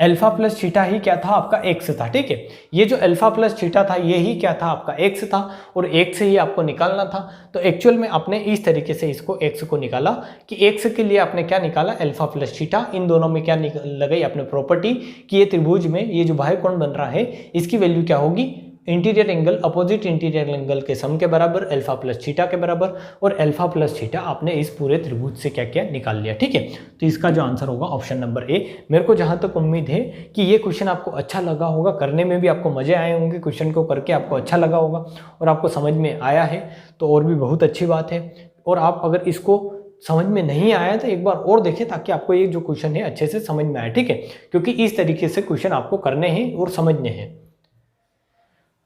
अल्फा प्लस थीटा ही क्या था आपका एक्स था। ठीक है, ये जो अल्फा प्लस थीटा था ये ही क्या था आपका एक्स था, और एक्स से ही आपको निकालना था। तो एक्चुअल में आपने इस तरीके से इसको एक्स को निकाला कि एक्स के लिए आपने क्या निकाला, अल्फा प्लस थीटा। इन दोनों में क्या लगाई आपने प्रॉपर्टी कि ये त्रिभुज में ये जो बाह्य कोण बन रहा है इसकी वैल्यू क्या होगी, interior angle opposite interior angle के सम के बराबर, अल्फा प्लस थीटा के बराबर, और अल्फा प्लस थीटा आपने इस पूरे त्रिभुज से क्या किया, निकाल लिया। ठीक है, तो इसका जो आंसर होगा ऑप्शन नंबर ए। मेरे को जहां तक उम्मीद है कि ये क्वेश्चन आपको अच्छा लगा होगा, करने में भी आपको मजे आए होंगे, क्वेश्चन को करके आपको अच्छा लगा होगा और आपको समझ में आया है तो और भी बहुत अच्छी बात है। और आप अगर इसको समझ में नहीं आया तो एक बार और देखें ताकि आपको ये जो क्वेश्चन है अच्छे से समझ में आए। ठीक है, क्योंकि इस तरीके से क्वेश्चन आपको करने हैं और समझने हैं।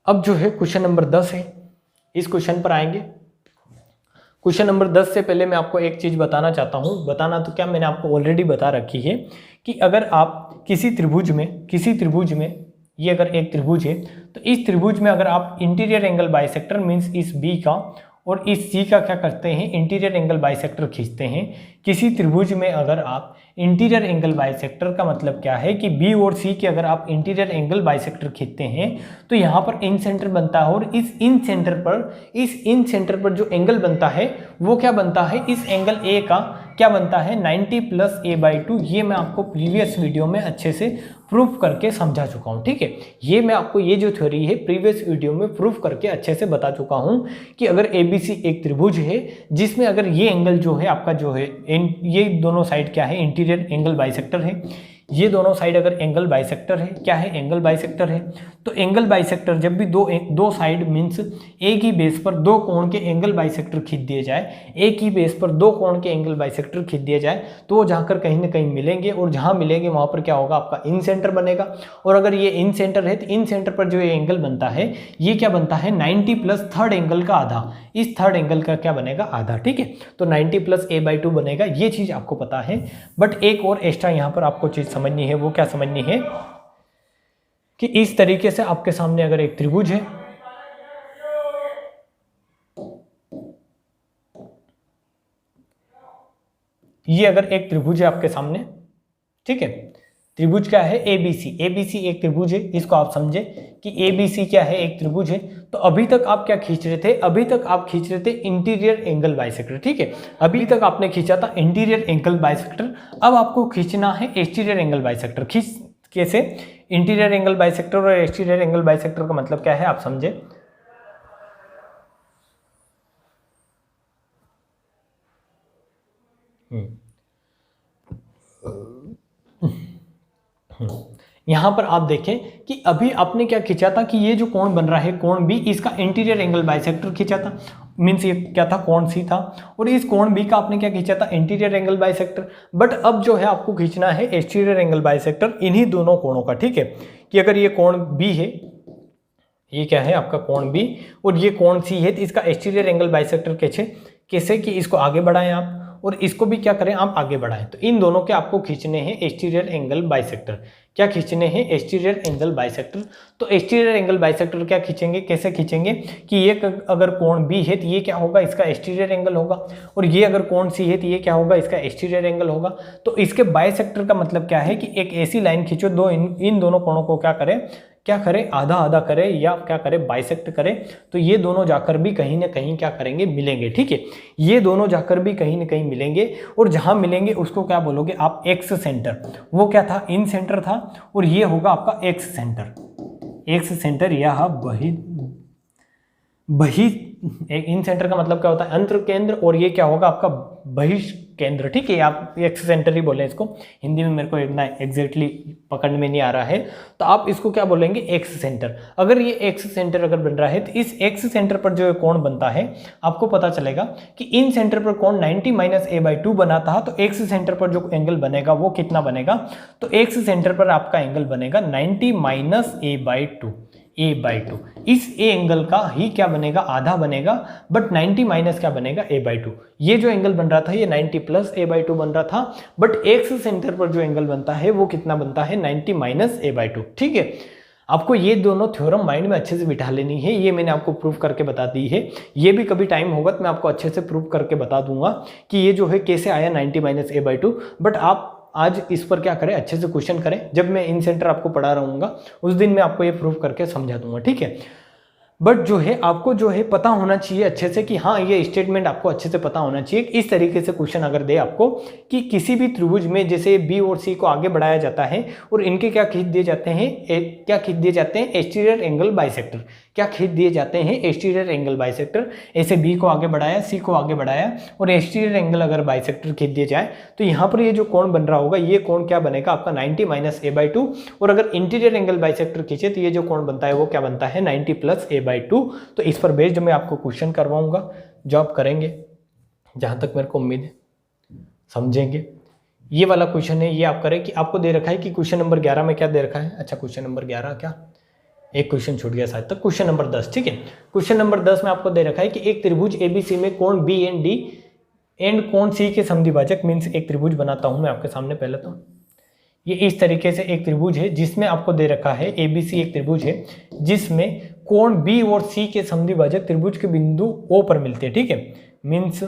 अब जो है क्वेश्चन नंबर 10 है, इस क्वेश्चन पर आएंगे। क्वेश्चन नंबर 10 से पहले मैं आपको एक चीज बताना चाहता हूं। बताना तो क्या, मैंने आपको ऑलरेडी बता रखी है कि अगर आप किसी त्रिभुज में ये अगर एक त्रिभुज है तो इस त्रिभुज में अगर आप इंटीरियर एंगल बाइसेक्टर मीन्स इस बी का और इस सी का क्या करते हैं, इंटीरियर एंगल बाइसेक्टर खींचते हैं। किसी त्रिभुज में अगर आप इंटीरियर एंगल बाइसेक्टर का मतलब क्या है कि बी और सी के अगर आप इंटीरियर एंगल बाइसेक्टर खींचते हैं तो यहाँ पर इन सेंटर बनता है और इस इन सेंटर पर जो एंगल बनता है वो क्या बनता है, इस एंगल ए का क्या बनता है 90 प्लस a/2। ये मैं आपको प्रीवियस वीडियो में अच्छे से प्रूफ करके समझा चुका हूँ। ठीक है, ये मैं आपको ये जो थ्योरी है प्रीवियस वीडियो में प्रूफ करके अच्छे से बता चुका हूँ कि अगर ABC एक त्रिभुज है जिसमें अगर ये एंगल जो है आपका जो है ये दोनों साइड क्या है, इंटीरियर एंगल बाइसेक्टर है। ये दोनों साइड अगर एंगल बाइसेक्टर है, क्या है, एंगल बाइसेक्टर है। तो एंगल बाइसेक्टर जब भी दो साइड मीन्स एक ही बेस पर दो कोण के एंगल बाइसेक्टर खींच दिए जाए, एक ही बेस पर दो कोण के एंगल बाइसेक्टर खींच दिए जाए तो वो जाकर कहीं ना कहीं मिलेंगे और जहां मिलेंगे वहां पर क्या होगा, आपका इन सेंटर बनेगा। और अगर ये इन सेंटर है तो इन सेंटर पर जो ये एंगल बनता है ये क्या बनता है 90 प्लस थर्ड एंगल का आधा, इस थर्ड एंगल का क्या बनेगा, आधा। ठीक है, तो 90 प्लस a/2 बनेगा। ये चीज आपको पता है, बट एक और एक्स्ट्रा यहाँ पर आपको चीज समझनी है। वो क्या समझनी है कि इस तरीके से आपके सामने अगर एक त्रिभुज है, ये अगर एक त्रिभुज है आपके सामने, ठीक है, त्रिभुज क्या है ABC एक त्रिभुज है। इसको आप समझे कि ABC क्या है, एक त्रिभुज है। तो अभी तक आप क्या खींच रहे थे, अभी तक आप खींच रहे थे इंटीरियर एंगल बाइसेक्टर। ठीक है, अभी तक आपने खींचा था इंटीरियर एंगल बाइसेक्टर। अब आपको खींचना है एक्सटीरियर एंगल बाइसेक्टर। खींच कैसे, इंटीरियर एंगल बाइसेक्टर और एक्सटीरियर एंगल बाइसेक्टर का मतलब क्या है आप समझे। यहां पर आप देखें कि अभी आपने क्या खींचा था कि ये जो कोण बन रहा है कोण बी, इसका इंटीरियर एंगल बाइसेक्टर खींचा था। मीन्स ये क्या था, कोण सी था, और इस कोण बी का आपने क्या खींचा था, इंटीरियर एंगल बाइसेक्टर। बट अब जो है आपको खींचना है एक्सटीरियर एंगल बाइसेक्टर इन्हीं दोनों कोणों का। ठीक है, कि अगर ये कोण बी है, ये क्या है आपका कोण बी, और ये कोण सी है, तो इसका एक्सटीरियर एंगल बाइसेक्टर कैसे कि इसको आगे बढ़ाएं आप और इसको भी क्या करें आप आगे बढ़ाएं। तो इन दोनों के आपको खींचने हैं एक्सटीरियर एंगल बाइसेक्टर। क्या खींचने हैं, एक्सटीरियर एंगल बाइसेक्टर। तो एक्सटीरियर एंगल बाइसेक्टर क्या खींचेंगे, कैसे खींचेंगे कि ये अगर कोण बी है तो ये क्या होगा, इसका एक्सटीरियर एंगल होगा, और ये अगर कोण सी है तो ये क्या होगा, इसका एक्सटीरियर एंगल होगा। तो इसके बाइसेक्टर का मतलब क्या है कि एक ऐसी लाइन खींचो, दो इन दोनों कोणों को क्या करे आधा आधा करे या क्या करे, बाइसेक्ट करे। तो ये दोनों जाकर भी कहीं ना कहीं क्या करेंगे, मिलेंगे। ठीक है, ये दोनों जाकर भी कहीं ना कहीं मिलेंगे, और जहां मिलेंगे उसको क्या बोलोगे आप, एक्स सेंटर। वो क्या था, इन सेंटर था, और ये होगा आपका एक्स सेंटर या बहि इन सेंटर का मतलब क्या होता है, अंतर केंद्र, और ये क्या होगा आपका बहिष केंद्र। ठीक है, आप एक्स सेंटर ही बोले इसको, हिंदी में मेरे को इतना एग्जैक्टली पकड़ में नहीं आ रहा है, तो आप इसको क्या बोलेंगे, एक्स सेंटर। अगर ये एक्स सेंटर अगर बन रहा है तो इस एक्स सेंटर पर जो कोण बनता है, आपको पता चलेगा कि इन सेंटर पर कोण 90 माइनस a/2 बना था, तो एक्स सेंटर पर जो एंगल बनेगा वो कितना बनेगा, तो एक्स सेंटर पर आपका एंगल बनेगा 90 माइनस a/2। इस ए एंगल का ही क्या बनेगा, आधा बनेगा, बट 90 माइनस क्या बनेगा, a/2। ये जो एंगल बन रहा था ये 90 प्लस a/2 बन रहा था, बट एक्स सेंटर पर जो एंगल बनता है वो कितना बनता है, 90 माइनस a/2। ठीक है, आपको ये दोनों थ्योरम माइंड में अच्छे से बिठा लेनी है। ये मैंने आपको प्रूफ करके बता दी है, ये भी कभी टाइम होगा तो मैं आपको अच्छे से प्रूफ करके बता दूंगा कि ये जो है कैसे आया 90 माइनस a/2। बट आप आज इस पर क्या करें, अच्छे से क्वेश्चन करें। जब मैं इन सेंटर आपको पढ़ा रहूंगा उस दिन मैं आपको ये प्रूफ करके समझा दूंगा। ठीक है, बट जो है आपको जो है पता होना चाहिए अच्छे से कि हाँ ये स्टेटमेंट आपको अच्छे से पता होना चाहिए। इस तरीके से क्वेश्चन अगर दे आपको कि किसी भी त्रिभुज में जैसे बी और सी को आगे बढ़ाया जाता है और इनके क्या खींच दिए जाते हैं, क्या खींच दिए जाते हैं, एक्सटीरियर एंगल बाइसेक्टर, क्या खींच दिए जाते हैं, एक्सटीरियर एंगल बाइसेक्टर। ऐसे बी को आगे बढ़ाया, सी को आगे बढ़ाया और एक्सटीरियर एंगल अगर बाइसेक्टर खींच दिए जाए तो यहाँ पर ये जो कोण बन रहा होगा ये कोण क्या बनेगा आपका 90 माइनस a/2। और अगर इंटीरियर एंगल बाइसेक्टर खींचे तो ये जो कोण बनता है वो क्या बनता है 90 प्लस a/2। तो इस पर बेस्ड मैं आपको क्वेश्चन करवाऊंगा जो आप करेंगे, जहां तक मेरे को उम्मीद है समझेंगे। ये वाला क्वेश्चन है, ये आप करें कि आपको दे रखा है कि क्वेश्चन नंबर 11 में क्या दे रखा है। अच्छा क्वेश्चन नंबर 11 क्या, एक क्वेश्चन छूट गया शायद तक, क्वेश्चन नंबर 10। ठीक है, क्वेश्चन नंबर 10 में आपको दे रखा है कि एक त्रिभुज एबीसी में कोण बी एंड डी एंड कोण सी के समद्विभाजक, मीन्स एक त्रिभुज बनाता हूं मैं आपके सामने। पहले तो ये इस तरीके से एक त्रिभुज है जिसमें आपको दे रखा है एबीसी एक त्रिभुज है जिसमें कोण बी और सी के समद्विभाजक त्रिभुज के बिंदु ओ पर मिलते हैं। ठीक है, मीन्स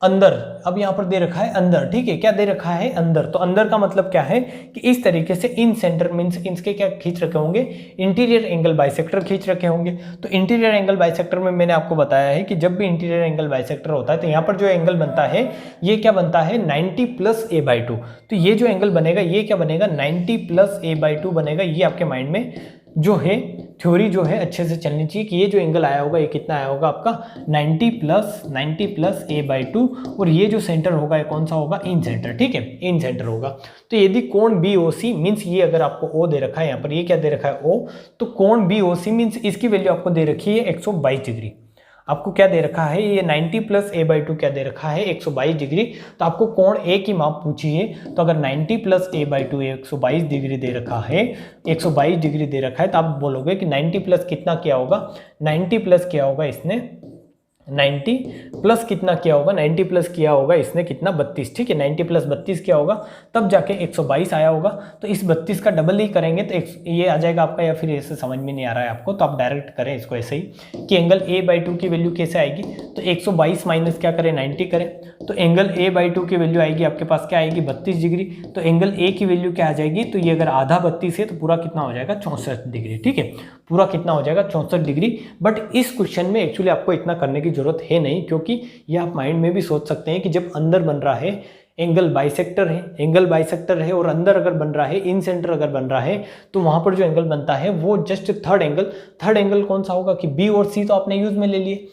अंदर, अब यहां पर दे रखा है अंदर। ठीक है, क्या दे रखा है अंदर, तो अंदर का मतलब क्या है कि इस तरीके से इन सेंटर, मीन्स इनके क्या खींच रखे होंगे, इंटीरियर एंगल बाइसेक्टर खींच रखे होंगे। तो इंटीरियर एंगल बाइसेक्टर में मैंने आपको बताया है कि जब भी इंटीरियर एंगल बाइसेक्टर होता है तो यहाँ पर जो एंगल बनता है ये क्या बनता है 90 प्लस a/2। तो ये जो एंगल बनेगा ये क्या बनेगा 90 प्लस a/2 बनेगा। ये आपके माइंड में जो है थ्योरी जो है अच्छे से चलनी चाहिए कि ये जो एंगल आया होगा ये कितना आया होगा आपका 90 प्लस a/2 और ये जो सेंटर होगा ये कौन सा होगा, इन सेंटर। ठीक है, इन सेंटर होगा। तो यदि कोण BOC मीन्स ये अगर आपको O दे रखा है, यहाँ पर ये क्या दे रखा है O, तो कोण BOC मीन्स इसकी वैल्यू आपको दे रखी है 122 डिग्री। आपको क्या दे रखा है, ये 90 प्लस a/2 क्या दे रखा है 122 डिग्री। तो आपको कोण A की माप पूछी है, तो अगर 90 प्लस a/2 122 डिग्री दे रखा है, 122 डिग्री दे रखा है, तो आप बोलोगे कि 90 प्लस कितना किया होगा, 90 प्लस किया होगा इसने 90 प्लस कितना किया होगा, 90 प्लस किया होगा इसने कितना 32। ठीक है, 90 प्लस 32 किया होगा तब जाके 122 आया होगा। तो इस 32 का डबल ही करेंगे तो ये आ जाएगा आपका, या फिर ऐसे समझ में नहीं आ रहा है आपको तो आप डायरेक्ट करें इसको ऐसे ही कि एंगल a/2 की वैल्यू कैसे आएगी, तो 122 माइनस क्या करें 90 करें, तो एंगल a/2 की वैल्यू आएगी आपके पास क्या आएगी 32 डिग्री। तो एंगल a की वैल्यू क्या आ जाएगी, तो ये अगर आधा 32 है तो पूरा कितना हो जाएगा 64 डिग्री। ठीक है, पूरा कितना हो जाएगा 64 डिग्री। बट इस क्वेश्चन में एक्चुअली आपको इतना करने की जरूरत है नहीं, क्योंकि ये आप माइंड में भी सोच सकते हैं कि जब अंदर बन रहा है एंगल बाइसेक्टर है, एंगल बाइसेक्टर है और अंदर अगर बन रहा है इन सेंटर अगर बन रहा है तो वहां पर जो एंगल बनता है वो जस्ट थर्ड एंगल कौन सा होगा कि बी और सी तो आपने यूज में ले लिए,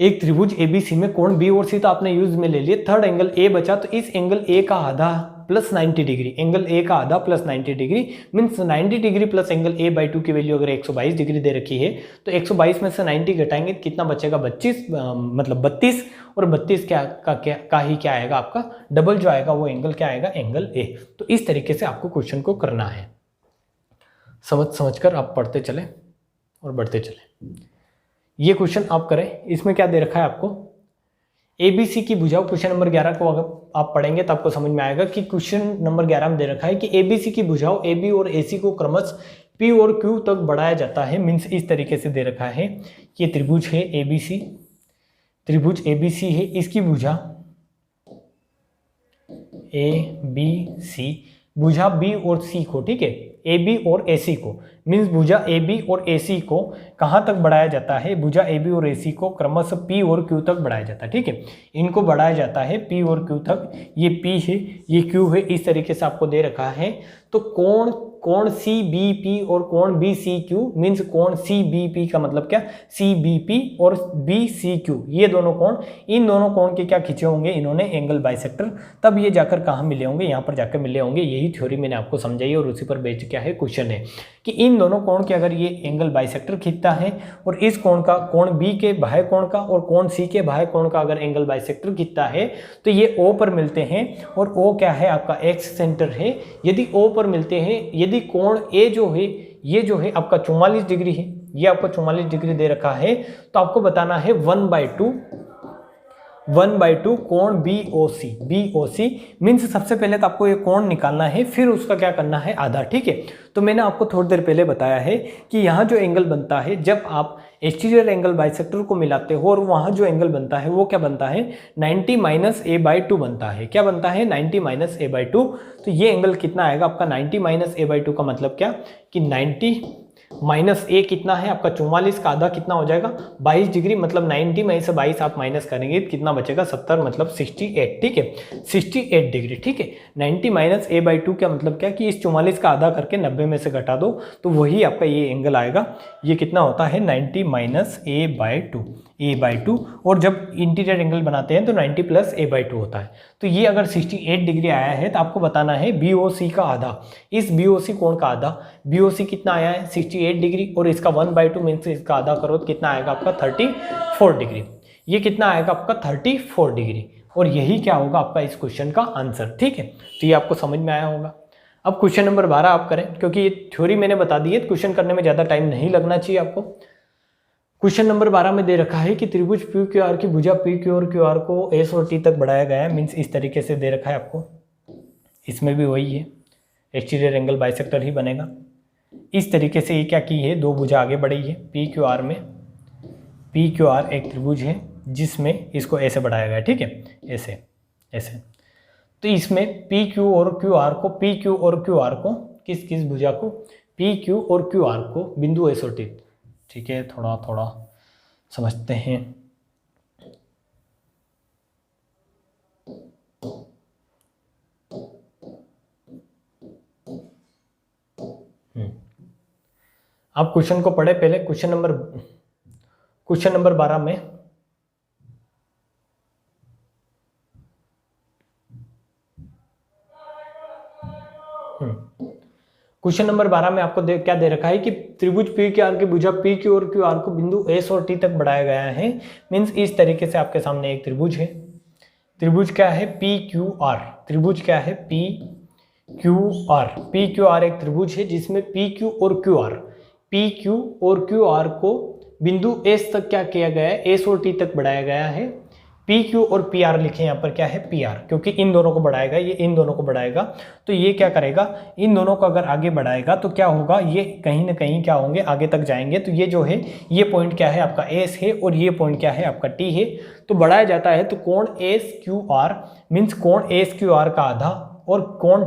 एक त्रिभुज एबीसी में कोण बी और सी तो आपने यूज में ले लिए, थर्ड एंगल ए बचा, तो इस एंगल ए का आधा प्लस 90 डिग्री, एंगल ए का आधा plus 90 degree means 90 degree plus angle a/2 की वैल्यू अगर 122 डिग्री दे रखी है तो 122 में से 90 घटाएंगे तो कितना बचेगा 25, मतलब 32, और 32 का ही क्या आएगा आपका डबल जो आएगा वो एंगल क्या आएगा एंगल ए। तो इस तरीके से आपको क्वेश्चन को करना है, समझ कर आप पढ़ते चले और बढ़ते चले। ये क्वेश्चन आप करें, इसमें क्या दे रखा है आपको एबीसी की भुजाओं, क्वेश्चन नंबर 11 को अगर आप पढ़ेंगे तो आपको समझ में आएगा कि क्वेश्चन नंबर 11 में दे रखा है कि एबीसी की भुजाओं AB और AC को क्रमश P और Q तक बढ़ाया जाता है। मीन्स इस तरीके से दे रखा है कि त्रिभुज है ABC, त्रिभुज ABC है, इसकी भुजा ABC, भुजा B और C को, ठीक है AB और AC को, मीन्स भुजा AB और AC को कहाँ तक बढ़ाया जाता है, भुजा AB और AC को क्रमशः P और Q तक बढ़ाया जाता है। ठीक है, इनको बढ़ाया जाता है P और Q तक, ये P है ये Q है, इस तरीके से आपको दे रखा है। तो कोण CBP और कोण BCQ मीन्स कोण CBP का मतलब क्या CBP और BCQ, ये दोनों कोण, इन दोनों कोण के क्या खींचे होंगे इन्होंने एंगल बाइसेक्टर, तब ये जाकर कहाँ मिले होंगे, यहाँ पर जाकर मिले होंगे। यही थ्योरी मैंने आपको समझाई और उसी पर बेस्ड क्या है क्वेश्चन है कि इन दोनों कोण के अगर ये एंगल बाइसेक्टर खींचता है और इस कोण का, कोण B के बाह्य कोण का और कोण C के बाह्य कोण का अगर एंगल बाइसेक्टर खींचता है तो ये O पर मिलते हैं और O क्या है आपका X सेंटर है। यदि O पर मिलते हैं, यदि कोण A जो है ये जो है आपका 44 डिग्री है, ये आपको 44 डिग्री दे रखा है, तो आपको बताना है 1/2 कोण BOC मीन्स सबसे पहले तो आपको ये कोण निकालना है, फिर उसका क्या करना है आधा। ठीक है, तो मैंने आपको थोड़ी देर पहले बताया है कि यहाँ जो एंगल बनता है जब आप एक्सटीरियर एंगल बाइसेक्टर को मिलाते हो और वहाँ जो एंगल बनता है वो क्या बनता है 90 माइनस a/2 बनता है। क्या बनता है 90 माइनस a/2। तो ये एंगल कितना आएगा आपका 90 माइनस a/2 का मतलब क्या कि 90 माइनस ए कितना है आपका 44 का आधा कितना हो जाएगा 22 डिग्री, मतलब 90 में से 22 आप माइनस करेंगे कितना बचेगा 70, मतलब 68, ठीक है 68 डिग्री, ठीक है। 90 माइनस ए बाई 2 का मतलब क्या कि इस 44 का आधा करके 90 में से घटा दो तो वही आपका ये एंगल आएगा। ये कितना होता है 90 माइनस ए बाई 2, और जब इंटीरियर एंगल बनाते हैं तो 90 प्लस ए बाई 2 होता है। तो ये अगर 68 डिग्री आया है तो आपको बताना है BOC का आधा, इस BOC कोण का आधा, BOC कितना आया है 68 डिग्री, और इसका 1/2 मीन्स इसका आधा करो तो कितना आएगा आपका 34 डिग्री। ये कितना आएगा आपका 34 डिग्री, और यही क्या होगा आपका इस क्वेश्चन का आंसर, ठीक है। तो ये आपको समझ में आया होगा। अब क्वेश्चन नंबर 12 आप करें, क्योंकि ये थ्योरी मैंने बता दी है, क्वेश्चन करने में ज़्यादा टाइम नहीं लगना चाहिए आपको। क्वेश्चन नंबर 12 में दे रखा है कि त्रिभुज PQR की भुजा PQ और QR को S और T तक बढ़ाया गया है, मीन्स इस तरीके से दे रखा है आपको। इसमें भी वही है, एक्सटीरियर एंगल बाइसेक्टर ही बनेगा। इस तरीके से ये क्या की है, दो भुजा आगे बढ़ी है PQR में। PQR एक त्रिभुज है जिसमें इसको ऐसे बढ़ाया गया है, ठीक है, ऐसे ऐसे। तो इसमें PQ और QR को किस किस भुजा को, PQ और QR को बिंदु S और T, ठीक है, थोड़ा थोड़ा समझते हैं। आप क्वेश्चन को पढ़े पहले, क्वेश्चन नंबर 12 में क्वेश्चन नंबर 12 में आपको क्या दे रखा है कि त्रिभुज PQR की भुजा PQ और QR को बिंदु S और T तक बढ़ाया गया है। मीन्स इस तरीके से आपके सामने एक त्रिभुज है, त्रिभुज क्या है PQR, त्रिभुज क्या है PQR एक त्रिभुज है जिसमें PQ और QR को बिंदु S तक क्या किया गया है, S और T तक बढ़ाया गया है। PQ और PR लिखे यहाँ पर क्या है PR, क्योंकि इन दोनों को बढ़ाएगा, ये इन दोनों को बढ़ाएगा, तो ये क्या करेगा, इन दोनों को अगर आगे बढ़ाएगा तो क्या होगा, ये कहीं ना कहीं क्या होंगे, आगे तक जाएंगे। तो ये जो है ये पॉइंट क्या है आपका S है, और ये पॉइंट क्या है आपका T है। तो बढ़ाया जाता है तो कोण SQR मीन्स कोण SQR का आधा, और कोण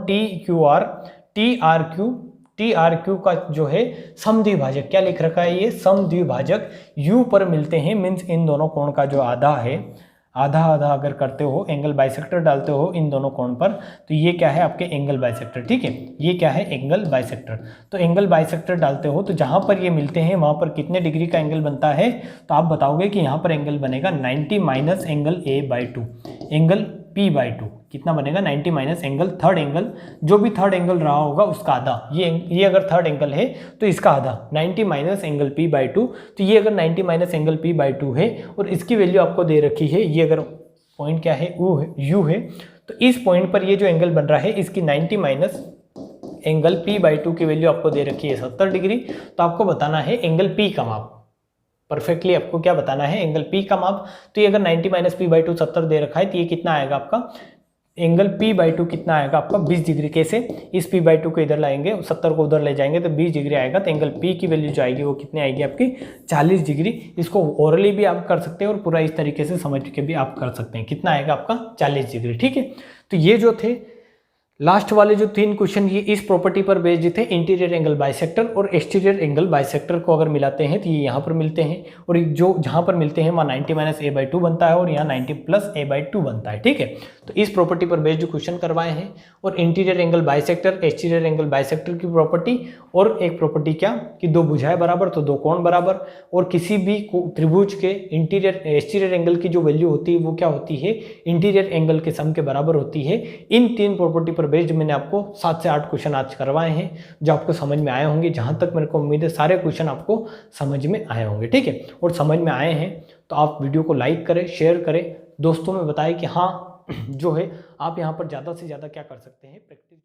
TRQ का जो है समद्विभाजक, क्या लिख रखा है, ये समद्विभाजक U पर मिलते हैं। मीन्स इन दोनों कोण का जो आधा है, आधा अगर करते हो, एंगल बाइसेक्टर डालते हो इन दोनों कोण पर, तो ये क्या है आपके एंगल बाइसेक्टर, ठीक है, ये क्या है एंगल बाइसेक्टर। तो एंगल बाइसेक्टर डालते हो तो जहां पर ये मिलते हैं वहां पर कितने डिग्री का एंगल बनता है, तो आप बताओगे कि यहाँ पर एंगल बनेगा 90 minus angle A/2, angle P/2 कितना बनेगा 90 माइनस एंगल, थर्ड एंगल, जो भी थर्ड एंगल रहा होगा उसका आधा, ये अगर थर्ड एंगल है तो इसका आधा 90 माइनस एंगल P/2। तो ये अगर 90 माइनस एंगल P/2 है और इसकी वैल्यू आपको दे रखी है, ये अगर पॉइंट क्या है U है, तो इस पॉइंट पर ये जो एंगल बन रहा है इसकी 90 माइनस एंगल P/2 की वैल्यू आपको दे रखी है 70 डिग्री। तो आपको बताना है एंगल P का माप, परफेक्टली आपको क्या बताना है, एंगल P का माप। तो ये अगर 90 माइनस P/2 70 दे रखा है तो ये कितना आएगा आपका एंगल P/2 कितना आएगा आपका 20 डिग्री। कैसे, इस P/2 को इधर लाएंगे, 70 को उधर ले जाएंगे तो 20 डिग्री आएगा। तो एंगल P की वैल्यू जो आएगी वो कितनी आएगी आपकी 40 डिग्री। इसको ओरली भी आप कर सकते हैं और पूरा इस तरीके से समझ के भी आप कर सकते हैं। कितना आएगा आपका 40 डिग्री, ठीक है। तो ये जो थे लास्ट वाले जो 3 क्वेश्चन ये इस प्रॉपर्टी पर बेस्ड थे, इंटीरियर एंगल बाइसेक्टर और एक्सटीरियर एंगल बाइसेक्टर को अगर मिलाते हैं तो ये यहाँ पर मिलते हैं, और जो जहाँ पर मिलते हैं वहाँ 90 माइनस A/2 बनता है और यहाँ 90 प्लस A/2 बनता है, ठीक है। तो इस प्रॉपर्टी पर बेस्ड क्वेश्चन करवाए हैं, और interior angle bisector, exterior angle bisector की प्रॉपर्टी, और एक प्रॉपर्टी क्या कि दो भुजाएं बराबर तो दो कोण बराबर, और किसी भी त्रिभुज के इंटीरियर एक्सटीरियर एंगल की जो वैल्यू होती है वो क्या होती है, इंटीरियर एंगल के सम के बराबर होती है। इन 3 प्रॉपर्टी पर बेस्ड मैंने आपको 7 से 8 क्वेश्चन आज करवाए हैं जो आपको समझ में आए होंगे। जहां तक मेरे को उम्मीद है सारे क्वेश्चन आपको समझ में आए होंगे, ठीक है। और समझ में आए हैं तो आप वीडियो को लाइक करें, शेयर करें, दोस्तों में बताएं कि हाँ जो है आप यहां पर ज़्यादा से ज़्यादा क्या कर सकते हैं, प्रैक्टिस